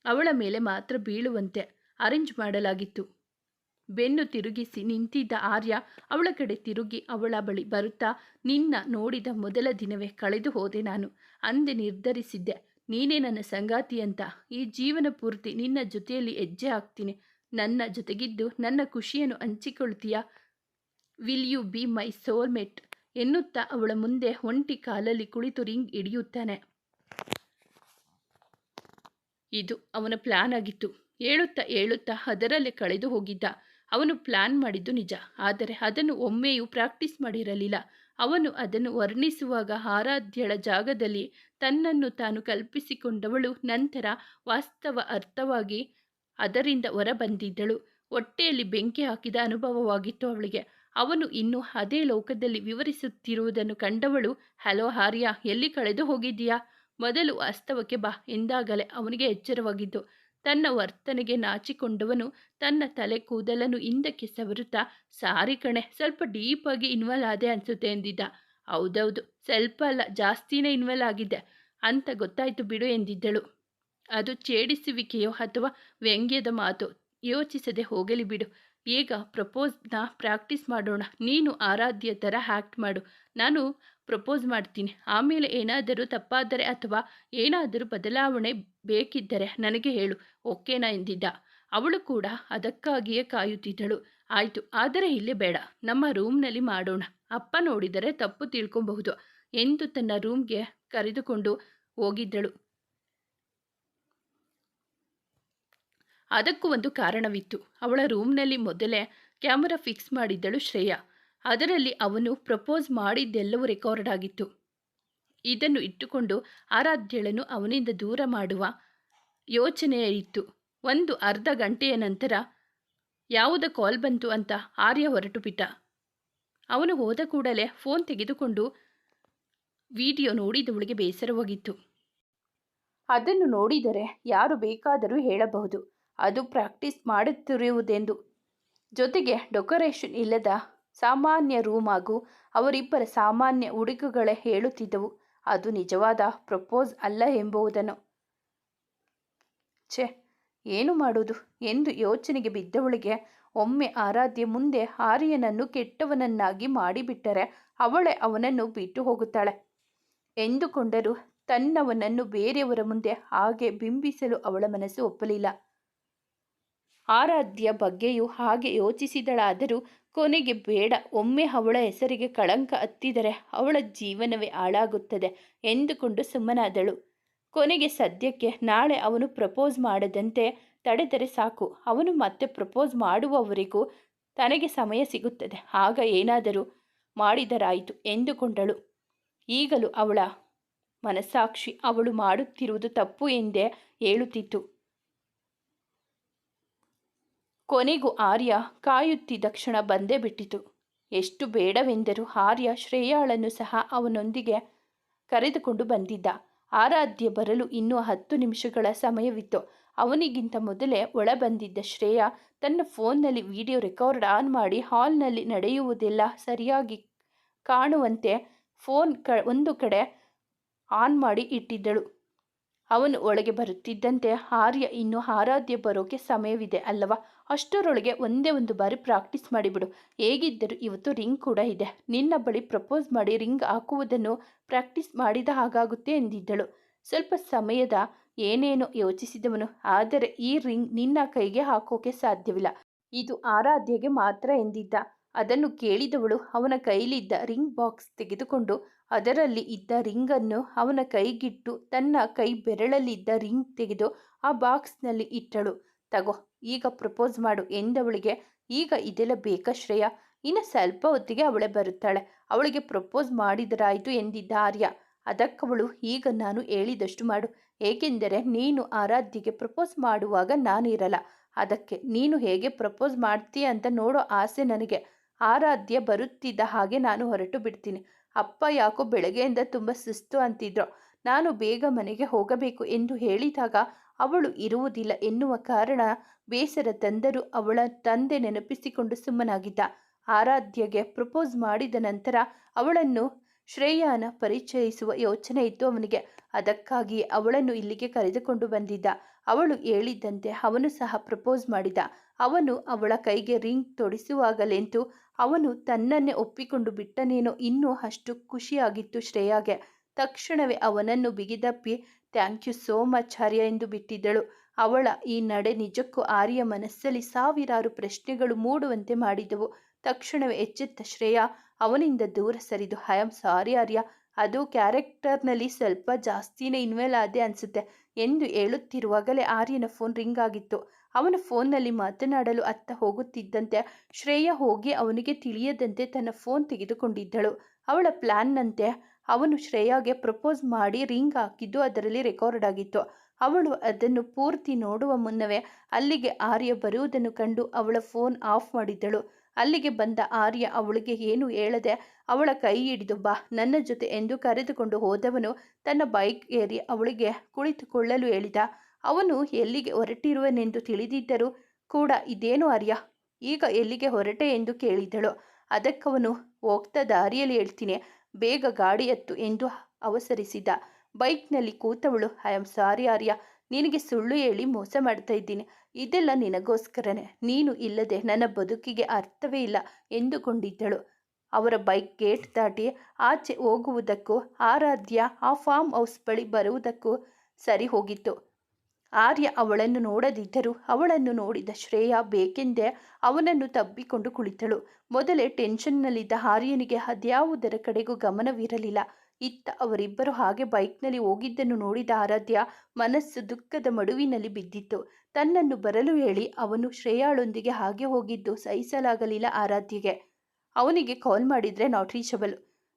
ಅವಳ ಮೇಲೆ ಮಾತ್ರ ಬೀಳುವಂತೆ ಅರೇಂಜ್ ಮಾಡಲಾಗಿತ್ತು. ಬೆನ್ನು ತಿರುಗಿಸಿ ನಿಂತಿದ್ದ ಆರ್ಯ ಅವಳ ಕಡೆ ತಿರುಗಿ ಅವಳ ಬಳಿ ಬರುತ್ತಾ, ನಿನ್ನ ನೋಡಿದ ಮೊದಲ ದಿನವೇ ಕಳೆದು ಹೋದೆ ನಾನು. ಅಂದೆ ನಿರ್ಧರಿಸಿದ್ದೆ, ನೀನೇ ನನ್ನ ಸಂಗಾತಿ ಅಂತ. ಈ ಜೀವನ ಪೂರ್ತಿ ನಿನ್ನ ಜೊತೆಯಲ್ಲಿ ಹೆಜ್ಜೆ ಹಾಕ್ತೀನಿ. ನನ್ನ ಜೊತೆಗಿದ್ದು ನನ್ನ ಖುಷಿಯನ್ನು ಹಂಚಿಕೊಳ್ತೀಯಾ? Will you be my soulmate ಎನ್ನುತ್ತಾ ಅವಳ ಮುಂದೆ ಒಂಟಿ ಕಾಲಲ್ಲಿ ಕುಳಿತು ರಿಂಗ್ ಹಿಡಿಯುತ್ತಾನೆ. ಇದು ಅವನ ಪ್ಲಾನ್ ಆಗಿತ್ತು. ಹೇಳುತ್ತಾ ಅದರಲ್ಲೇ ಕಳೆದು ಹೋಗಿದ್ದ. ಅವನು ಪ್ಲಾನ್ ಮಾಡಿದ್ದು ನಿಜ, ಆದರೆ ಅದನ್ನು ಒಮ್ಮೆಯೂ ಪ್ರಾಕ್ಟೀಸ್ ಮಾಡಿರಲಿಲ್ಲ. ಅವನು ಅದನ್ನು ವರ್ಣಿಸುವಾಗ ಆರಾಧ್ಯಳ ಜಾಗದಲ್ಲಿ ತನ್ನನ್ನು ತಾನು ಕಲ್ಪಿಸಿಕೊಂಡವಳು ನಂತರ ವಾಸ್ತವ ಅರ್ಥವಾಗಿ ಅದರಿಂದ ಹೊರಬಂದಿದ್ದಳು. ಹೊಟ್ಟೆಯಲ್ಲಿ ಬೆಂಕಿ ಹಾಕಿದ ಅನುಭವವಾಗಿತ್ತು ಅವಳಿಗೆ. ಅವನು ಇನ್ನೂ ಅದೇ ಲೋಕದಲ್ಲಿ ವಿವರಿಸುತ್ತಿರುವುದನ್ನು ಕಂಡವಳು, ಹಲೋ ಆರ್ಯ, ಎಲ್ಲಿ ಕಳೆದು ಹೋಗಿದ್ದೀಯಾ? ಮೊದಲು ವಾಸ್ತವಕ್ಕೆ ಬಾ ಎಂದಾಗಲೇ ಅವನಿಗೆ ಎಚ್ಚರವಾಗಿದ್ದು. ತನ್ನ ವರ್ತನೆಗೆ ನಾಚಿಕೊಂಡವನು ತನ್ನ ತಲೆ ಕೂದಲನ್ನು ಹಿಂದಕ್ಕೆ ಸವರುತ್ತಾ, ಸಾರಿ ಕಣೆ, ಸ್ವಲ್ಪ ಡೀಪಾಗಿ ಇನ್ವಾಲ್ವ್ ಆದೆ ಅನಿಸುತ್ತೆ ಎಂದಿದ್ದ. ಹೌದೌದು, ಸ್ವಲ್ಪ ಅಲ್ಲ, ಜಾಸ್ತಿನೇ ಇನ್ವಾಲ್ವ್ ಆಗಿದ್ದೆ ಅಂತ ಗೊತ್ತಾಯ್ತು ಬಿಡು ಎಂದಿದ್ದಳು. ಅದು ಛೇಡಿಸುವಿಕೆಯೋ ಅಥವಾ ವ್ಯಂಗ್ಯದ ಮಾತೋ ಯೋಚಿಸದೆ ಹೋಗಲಿ ಬಿಡು. ಈಗ ಪ್ರಪೋಸ್ನ ಪ್ರಾಕ್ಟೀಸ್ ಮಾಡೋಣ. ನೀನು ಆರಾಧ್ಯ ಥರ ಆ್ಯಕ್ಟ್ ಮಾಡು, ನಾನು ಪ್ರಪೋಸ್ ಮಾಡ್ತೀನಿ. ಆಮೇಲೆ ಏನಾದರೂ ತಪ್ಪಾದರೆ ಅಥವಾ ಏನಾದರೂ ಬದಲಾವಣೆ ಬೇಕಿದ್ದರೆ ನನಗೆ ಹೇಳು, ಓಕೆನಾ ಎಂದಿದ್ದ. ಅವಳು ಕೂಡ ಅದಕ್ಕಾಗಿಯೇ ಕಾಯುತ್ತಿದ್ದಳು. ಆಯಿತು, ಆದರೆ ಇಲ್ಲೇ ಬೇಡ, ನಮ್ಮ ರೂಮ್ನಲ್ಲಿ ಮಾಡೋಣ. ಅಪ್ಪ ನೋಡಿದರೆ ತಪ್ಪು ತಿಳ್ಕೊಬಹುದು ಎಂದು ತನ್ನ ರೂಮ್ಗೆ ಕರೆದುಕೊಂಡು ಹೋಗಿದ್ದಳು. ಅದಕ್ಕೂ ಒಂದು ಕಾರಣವಿತ್ತು. ಅವಳ ರೂಮ್ನಲ್ಲಿ ಮೊದಲೇ ಕ್ಯಾಮರಾ ಫಿಕ್ಸ್ ಮಾಡಿದ್ದಳು ಶ್ರೇಯಾ. ಅದರಲ್ಲಿ ಅವನು ಪ್ರಪೋಸ್ ಮಾಡಿದ್ದೆಲ್ಲವೂ ರೆಕಾರ್ಡ್ ಆಗಿತ್ತು. ಇದನ್ನು ಇಟ್ಟುಕೊಂಡು ಆರಾಧ್ಯಳನ್ನು ಅವನಿಂದ ದೂರ ಮಾಡುವ ಯೋಚನೆಯಿತ್ತು. ಒಂದು ಅರ್ಧ ಗಂಟೆಯ ನಂತರ ಯಾವುದ ಕಾಲ್ ಬಂತು ಅಂತ ಆರ್ಯ ಹೊರಟು ಬಿಟ್ಟ. ಅವನು ಹೋದ ಕೂಡಲೇ ಫೋನ್ ತೆಗೆದುಕೊಂಡು ವಿಡಿಯೋ ನೋಡಿದವಳಿಗೆ ಬೇಸರವಾಗಿತ್ತು. ಅದನ್ನು ನೋಡಿದರೆ ಯಾರು ಬೇಕಾದರೂ ಹೇಳಬಹುದು ಅದು ಪ್ರಾಕ್ಟೀಸ್ ಮಾಡುತ್ತಿರುವುದೆಂದು. ಜೊತೆಗೆ ಡೆಕೋರೇಷನ್ ಇಲ್ಲದ ಸಾಮಾನ್ಯ ರೂಮ್ ಹಾಗೂ ಅವರಿಬ್ಬರ ಸಾಮಾನ್ಯ ಉಡುಗೆಗಳೇ ಹೇಳುತ್ತಿದ್ದವು ಅದು ನಿಜವಾದ ಪ್ರಪೋಸ್ ಅಲ್ಲ ಎಂಬುದನ್ನು. ಛೆ, ಏನು ಮಾಡೋದು ಎಂದು ಯೋಚನೆಗೆ ಬಿದ್ದವಳಿಗೆ ಒಮ್ಮೆ ಆರಾಧ್ಯ ಮುಂದೆ ಆರ್ಯನನ್ನು ಕೆಟ್ಟವನನ್ನಾಗಿ ಮಾಡಿಬಿಟ್ಟರೆ ಅವಳೇ ಅವನನ್ನು ಬಿಟ್ಟು ಹೋಗುತ್ತಾಳೆ ಎಂದುಕೊಂಡರೂ ತನ್ನವನನ್ನು ಬೇರೆಯವರ ಮುಂದೆ ಹಾಗೆ ಬಿಂಬಿಸಲು ಅವಳ ಮನಸ್ಸು ಒಪ್ಪಲಿಲ್ಲ. ಆರಾಧ್ಯ ಬಗ್ಗೆಯೂ ಹಾಗೆ ಯೋಚಿಸಿದಳಾದರೂ ಕೊನೆಗೆ ಬೇಡ, ಒಮ್ಮೆ ಅವಳ ಹೆಸರಿಗೆ ಕಳಂಕ ಹತ್ತಿದರೆ ಅವಳ ಜೀವನವೇ ಹಾಳಾಗುತ್ತದೆ ಎಂದುಕೊಂಡು ಸುಮ್ಮನಾದಳು. ಕೊನೆಗೆ ಸದ್ಯಕ್ಕೆ ನಾಳೆ ಅವನು ಪ್ರಪೋಸ್ ಮಾಡದಂತೆ ತಡೆದರೆ ಸಾಕು. ಅವನು ಮತ್ತೆ ಪ್ರಪೋಸ್ ಮಾಡುವವರೆಗೂ ತನಗೆ ಸಮಯ ಸಿಗುತ್ತದೆ, ಆಗ ಏನಾದರೂ ಮಾಡಿದರಾಯಿತು ಎಂದುಕೊಂಡಳು. ಈಗಲೂ ಅವಳ ಮನಸ್ಸಾಕ್ಷಿ ಅವಳು ಮಾಡುತ್ತಿರುವುದು ತಪ್ಪು ಎಂದೇ ಹೇಳುತ್ತಿತ್ತು. ಕೊನೆಗೂ ಆರ್ಯ ಕಾಯುತ್ತಿದ್ದ ಕ್ಷಣ ಬಂದೇ ಬಿಟ್ಟಿತು. ಎಷ್ಟು ಬೇಡವೆಂದರೂ ಆರ್ಯ ಶ್ರೇಯಾಳನ್ನು ಸಹ ಅವನೊಂದಿಗೆ ಕರೆದುಕೊಂಡು ಬಂದಿದ್ದ. ಆರಾಧ್ಯ ಬರಲು ಇನ್ನೂ 10 ನಿಮಿಷಗಳ ಸಮಯವಿತ್ತು. ಅವನಿಗಿಂತ ಮೊದಲೇ ಒಳ ಬಂದಿದ್ದ ಶ್ರೇಯಾ ತನ್ನ ಫೋನ್ನಲ್ಲಿ ವಿಡಿಯೋ ರೆಕಾರ್ಡ್ ಆನ್ ಮಾಡಿ ಹಾಲ್ನಲ್ಲಿ ನಡೆಯುವುದೆಲ್ಲ ಸರಿಯಾಗಿ ಕಾಣುವಂತೆ ಫೋನ್ ಒಂದು ಕಡೆ ಆನ್ ಮಾಡಿ ಇಟ್ಟಿದ್ದಳು. ಅವನು ಒಳಗೆ ಬರುತ್ತಿದ್ದಂತೆ, ಆರ್ಯ ಇನ್ನು ಆರಾಧ್ಯ ಬರೋಕೆ ಸಮಯವಿದೆ ಅಲ್ಲವಾ, ಅಷ್ಟರೊಳಗೆ ಒಂದೇ ಒಂದು ಬಾರಿ ಪ್ರಾಕ್ಟೀಸ್ ಮಾಡಿಬಿಡು. ಹೇಗಿದ್ದರೂ ಇವತ್ತು ರಿಂಗ್ ಕೂಡ ಇದೆ, ನಿನ್ನ ಬಳಿ ಪ್ರಪೋಸ್ ಮಾಡಿ ರಿಂಗ್ ಹಾಕುವುದನ್ನು ಪ್ರಾಕ್ಟೀಸ್ ಮಾಡಿದ ಹಾಗಾಗುತ್ತೆ ಎಂದಿದ್ದಳು. ಸ್ವಲ್ಪ ಸಮಯದ ಏನೇನೋ ಯೋಚಿಸಿದವನು, ಆದರೆ ಈ ರಿಂಗ್ ನಿನ್ನ ಕೈಗೆ ಹಾಕೋಕೆ ಸಾಧ್ಯವಿಲ್ಲ, ಇದು ಆರಾಧ್ಯಗೆ ಮಾತ್ರ ಎಂದಿದ್ದ. ಅದನ್ನು ಕೇಳಿದವಳು ಅವನ ಕೈಲಿದ್ದ ರಿಂಗ್ ಬಾಕ್ಸ್ ತೆಗೆದುಕೊಂಡು ಅದರಲ್ಲಿ ಇದ್ದ ರಿಂಗನ್ನು ಅವನ ಕೈಗಿಟ್ಟು ತನ್ನ ಕೈ ಬೆರಳಲ್ಲಿದ್ದ ರಿಂಗ್ ತೆಗೆದು ಆ ಬಾಕ್ಸ್ನಲ್ಲಿ ಇಟ್ಟಳು. ತಗೋ, ಈಗ ಪ್ರಪೋಸ್ ಮಾಡು ಎಂದವಳಿಗೆ. ಈಗ ಇದೆಲ್ಲ ಬೇಕಾ ಶ್ರೇಯಾ? ಇನ್ನು ಸ್ವಲ್ಪ ಹೊತ್ತಿಗೆ ಅವಳೇ ಬರುತ್ತಾಳೆ, ಅವಳಿಗೆ ಪ್ರಪೋಸ್ ಮಾಡಿದರಾಯಿತು ಎಂದಿದ್ದ ಆರ್ಯ. ಅದಕ್ಕವಳು, ಈಗ ನಾನು ಹೇಳಿದಷ್ಟು ಮಾಡು, ಏಕೆಂದರೆ ನೀನು ಆರಾಧ್ಯಗೆ ಪ್ರಪೋಸ್ ಮಾಡುವಾಗ ನಾನಿರಲ್ಲ. ಅದಕ್ಕೆ ನೀನು ಹೇಗೆ ಪ್ರಪೋಸ್ ಮಾಡ್ತೀಯ ಅಂತ ನೋಡೋ ಆಸೆ ನನಗೆ. ಆರಾಧ್ಯ ಬರುತ್ತಿದ್ದ ಹಾಗೆ ನಾನು ಹೊರಟು ಬಿಡ್ತೀನಿ. ಅಪ್ಪ ಯಾಕೋ ಬೆಳಗ್ಗೆಯಿಂದ ತುಂಬ ಸುಸ್ತು ಅಂತಿದ್ರು. ನಾನು ಬೇಗ ಮನೆಗೆ ಹೋಗಬೇಕು ಎಂದು ಹೇಳಿದಾಗ ಅವಳು ಇರುವುದಿಲ್ಲ ಎನ್ನುವ ಕಾರಣ ಬೇಸರ ತಂದರೂ ಅವಳ ತಂದೆ ನೆನಪಿಸಿಕೊಂಡು ಸುಮ್ಮನಾಗಿದ್ದ. ಆರಾಧ್ಯಗೆ ಪ್ರಪೋಸ್ ಮಾಡಿದ ನಂತರ ಅವಳನ್ನು ಶ್ರೇಯಾನ ಪರಿಚಯಿಸುವ ಯೋಚನೆ ಇತ್ತು ಅವನಿಗೆ. ಅದಕ್ಕಾಗಿ ಅವಳನ್ನು ಇಲ್ಲಿಗೆ ಕರೆದುಕೊಂಡು ಬಂದಿದ್ದ. ಅವಳು ಹೇಳಿದ್ದಂತೆ ಅವನು ಸಹ ಪ್ರಪೋಸ್ ಮಾಡಿದ. ಅವನು ಅವಳ ಕೈಗೆ ರಿಂಗ್ ತೊಡಿಸುವಾಗಲೆಂತೂ ಅವನು ತನ್ನನ್ನೇ ಒಪ್ಪಿಕೊಂಡು ಬಿಟ್ಟನೇನೋ ಇನ್ನೂ ಅಷ್ಟು ಖುಷಿಯಾಗಿತ್ತು ಶ್ರೇಯಾಗೆ. ತಕ್ಷಣವೇ ಅವನನ್ನು ಬಿಗಿದಪ್ಪಿ ಥ್ಯಾಂಕ್ ಯು ಸೋ ಮಚ್ ಆರ್ಯ ಎಂದು ಬಿಟ್ಟಿದ್ದಳು. ಅವಳ ಈ ನಡೆ ನಿಜಕ್ಕೂ ಆರ್ಯ ಮನಸ್ಸಲ್ಲಿ ಸಾವಿರಾರು ಪ್ರಶ್ನೆಗಳು ಮೂಡುವಂತೆ ಮಾಡಿದವು. ತಕ್ಷಣವೇ ಎಚ್ಚೆತ್ತ ಶ್ರೇಯಾ ಅವನಿಂದ ದೂರ ಸರಿದು ಐ ಆಮ್ ಸಾರಿ ಆರ್ಯ, ಅದು ಕ್ಯಾರೆಕ್ಟರ್ನಲ್ಲಿ ಸ್ವಲ್ಪ ಜಾಸ್ತಿನೇ ಇನ್ವಾಲ್ವ್ ಆದೆ ಅನಿಸುತ್ತೆ ಎಂದು ಹೇಳುತ್ತಿರುವಾಗಲೇ ಆರ್ಯನ ಫೋನ್ ರಿಂಗ್ ಆಗಿತ್ತು. ಅವನ ಫೋನ್ನಲ್ಲಿ ಮಾತನಾಡಲು ಅತ್ತ ಹೋಗುತ್ತಿದ್ದಂತೆ ಶ್ರೇಯಾ ಹೋಗಿ ಅವನಿಗೆ ತಿಳಿಯದಂತೆ ತನ್ನ ಫೋನ್ ತೆಗೆದುಕೊಂಡಿದ್ದಳು. ಅವಳ ಪ್ಲ್ಯಾನ್ನಂತೆ ಅವನು ಶ್ರೇಯಾಗೆ ಪ್ರಪೋಸ್ ಮಾಡಿ ರಿಂಗ್ ಹಾಕಿದ್ದು ಅದರಲ್ಲಿ ರೆಕಾರ್ಡ್ ಆಗಿತ್ತು. ಅವಳು ಅದನ್ನು ಪೂರ್ತಿ ನೋಡುವ ಮುನ್ನವೇ ಅಲ್ಲಿಗೆ ಆರ್ಯ ಬರುವುದನ್ನು ಕಂಡು ಅವಳ ಫೋನ್ ಆಫ್ ಮಾಡಿದ್ದಳು. ಅಲ್ಲಿಗೆ ಬಂದ ಆರ್ಯ ಅವಳಿಗೆ ಏನು ಹೇಳದೆ ಅವಳ ಕೈ ಹಿಡಿದು ಬಾ ನನ್ನ ಜೊತೆ ಎಂದು ಕರೆದುಕೊಂಡು ಹೋದವನು ತನ್ನ ಬೈಕ್ ಏರಿ ಅವಳಿಗೆ ಕುಳಿತುಕೊಳ್ಳಲು ಹೇಳಿದ. ಅವನು ಎಲ್ಲಿಗೆ ಹೊರಟಿರುವನೆಂದು ತಿಳಿದಿದ್ದರೂ ಕೂಡ ಇದೇನು ಆರ್ಯ, ಈಗ ಎಲ್ಲಿಗೆ ಹೊರಟೆ ಎಂದು ಕೇಳಿದಳು. ಅದಕ್ಕವನು ಹೋಗ್ತಾ ದಾರಿಯಲ್ಲಿ ಹೇಳ್ತೀನಿ, ಬೇಗ ಗಾಡಿ ಹತ್ತು ಎಂದು ಅವಸರಿಸಿದ. ಬೈಕ್ನಲ್ಲಿ ಕೂತವಳು ಐ ಆಮ್ ಸಾರಿ ಆರ್ಯ, ನಿನಗೆ ಸುಳ್ಳು ಹೇಳಿ ಮೋಸ ಮಾಡ್ತಾ ಇದ್ದೀನಿ. ಇದೆಲ್ಲ ನಿನಗೋಸ್ಕರನೇ, ನೀನು ಇಲ್ಲದೆ ನನ್ನ ಬದುಕಿಗೆ ಅರ್ಥವೇ ಇಲ್ಲ ಎಂದುಕೊಂಡಿದ್ದಳು. ಅವರ ಬೈಕ್ ಗೇಟ್ ದಾಟಿ ಆಚೆ ಹೋಗುವುದಕ್ಕೂ ಆರಾಧ್ಯ ಆ ಫಾರ್ಮ್ ಹೌಸ್ ಬಳಿ ಬರುವುದಕ್ಕೂ ಸರಿ ಹೋಗಿತ್ತು. ಆರ್ಯ ಅವಳನ್ನು ನೋಡದಿದ್ದರೂ ಅವಳನ್ನು ನೋಡಿದ ಶ್ರೇಯಾ ಬೇಕೆಂದೇ ಅವನನ್ನು ತಬ್ಬಿಕೊಂಡು ಕುಳಿತಳು. ಮೊದಲೇ ಟೆನ್ಷನ್ನಲ್ಲಿದ್ದ ಆರ್ಯನಿಗೆ ಅದ್ಯಾವುದರ ಕಡೆಗೂ ಗಮನವಿರಲಿಲ್ಲ. ಇತ್ತ ಅವರಿಬ್ಬರು ಹಾಗೆ ಬೈಕ್ನಲ್ಲಿ ಹೋಗಿದ್ದನ್ನು ನೋಡಿದ ಆರಾಧ್ಯ ಮನಸ್ಸು ದುಃಖದ ಮಡುವಿನಲ್ಲಿ ಬಿದ್ದಿತ್ತು. ತನ್ನನ್ನು ಬರಲು ಹೇಳಿ ಅವನು ಶ್ರೇಯಾಳೊಂದಿಗೆ ಹಾಗೆ ಹೋಗಿದ್ದು ಸಹಿಸಲಾಗಲಿಲ್ಲ ಆರಾಧ್ಯಗೆ. ಅವನಿಗೆ ಕಾಲ್ ಮಾಡಿದರೆ ನಾಟ್ ರೀಚಬಲ್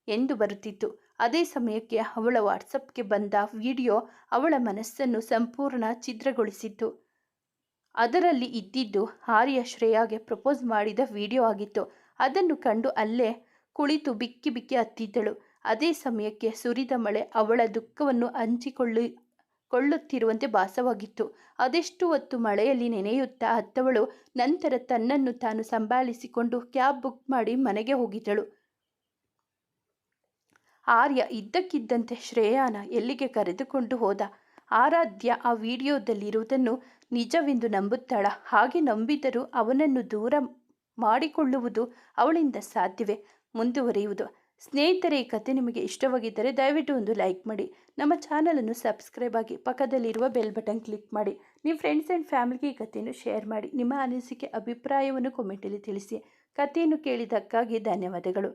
ಎಂದು ಬರುತ್ತಿತ್ತು. ಅದೇ ಸಮಯಕ್ಕೆ ಅವಳ ವಾಟ್ಸಪ್ಗೆ ಬಂದ ವಿಡಿಯೋ ಅವಳ ಮನಸ್ಸನ್ನು ಸಂಪೂರ್ಣ ಛಿದ್ರಗೊಳಿಸಿತ್ತು. ಅದರಲ್ಲಿ ಇದ್ದಿದ್ದು ಆರ್ಯ ಶ್ರೇಯಾಗೆ ಪ್ರಪೋಸ್ ಮಾಡಿದ ವಿಡಿಯೋ ಆಗಿತ್ತು. ಅದನ್ನು ಕಂಡು ಅಲ್ಲೇ ಕುಳಿತು ಬಿಕ್ಕಿ ಬಿಕ್ಕಿ ಹತ್ತಿದ್ದಳು. ಅದೇ ಸಮಯಕ್ಕೆ ಸುರಿದ ಮಳೆ ಅವಳ ದುಃಖವನ್ನು ಕೊಳ್ಳುತ್ತಿರುವಂತೆ ಭಾಸವಾಗಿತ್ತು. ಅದೆಷ್ಟು ಹೊತ್ತು ಮಳೆಯಲ್ಲಿ ನೆನೆಯುತ್ತಾ ಹತ್ತವಳು ನಂತರ ತನ್ನನ್ನು ತಾನು ಸಂಭಾಳಿಸಿಕೊಂಡು ಕ್ಯಾಬ್ ಬುಕ್ ಮಾಡಿ ಮನೆಗೆ ಹೋಗಿದ್ದಳು. ಆರ್ಯ ಇದ್ದಕ್ಕಿದ್ದಂತೆ ಶ್ರೇಯಾನ ಎಲ್ಲಿಗೆ ಕರೆದುಕೊಂಡು ಹೋದ. ಆರಾಧ್ಯ ಆ ವಿಡಿಯೋದಲ್ಲಿರುವುದನ್ನು ನಿಜವೆಂದು ನಂಬುತ್ತಾಳ? ಹಾಗೆ ನಂಬಿದರೂ ಅವನನ್ನು ದೂರ ಮಾಡಿಕೊಳ್ಳುವುದು ಅವಳಿಂದ ಸಾಧ್ಯವೇ? ಮುಂದುವರಿಯುವುದು. ಸ್ನೇಹಿತರೆ, ಈ ಕಥೆ ನಿಮಗೆ ಇಷ್ಟವಾಗಿದ್ದರೆ ದಯವಿಟ್ಟು ಒಂದು ಲೈಕ್ ಮಾಡಿ, ನಮ್ಮ ಚಾನಲನ್ನು ಸಬ್ಸ್ಕ್ರೈಬ್ ಆಗಿ, ಪಕ್ಕದಲ್ಲಿರುವ ಬೆಲ್ ಬಟನ್ ಕ್ಲಿಕ್ ಮಾಡಿ, ನಿಮ್ಮ ಫ್ರೆಂಡ್ಸ್ ಆ್ಯಂಡ್ ಫ್ಯಾಮಿಲಿಗೆ ಈ ಕಥೆಯನ್ನು ಶೇರ್ ಮಾಡಿ. ನಿಮ್ಮ ಅನಿಸಿಕೆ ಅಭಿಪ್ರಾಯವನ್ನು ಕಾಮೆಂಟಲ್ಲಿ ತಿಳಿಸಿ. ಕಥೆಯನ್ನು ಕೇಳಿದ್ದಕ್ಕಾಗಿ ಧನ್ಯವಾದಗಳು.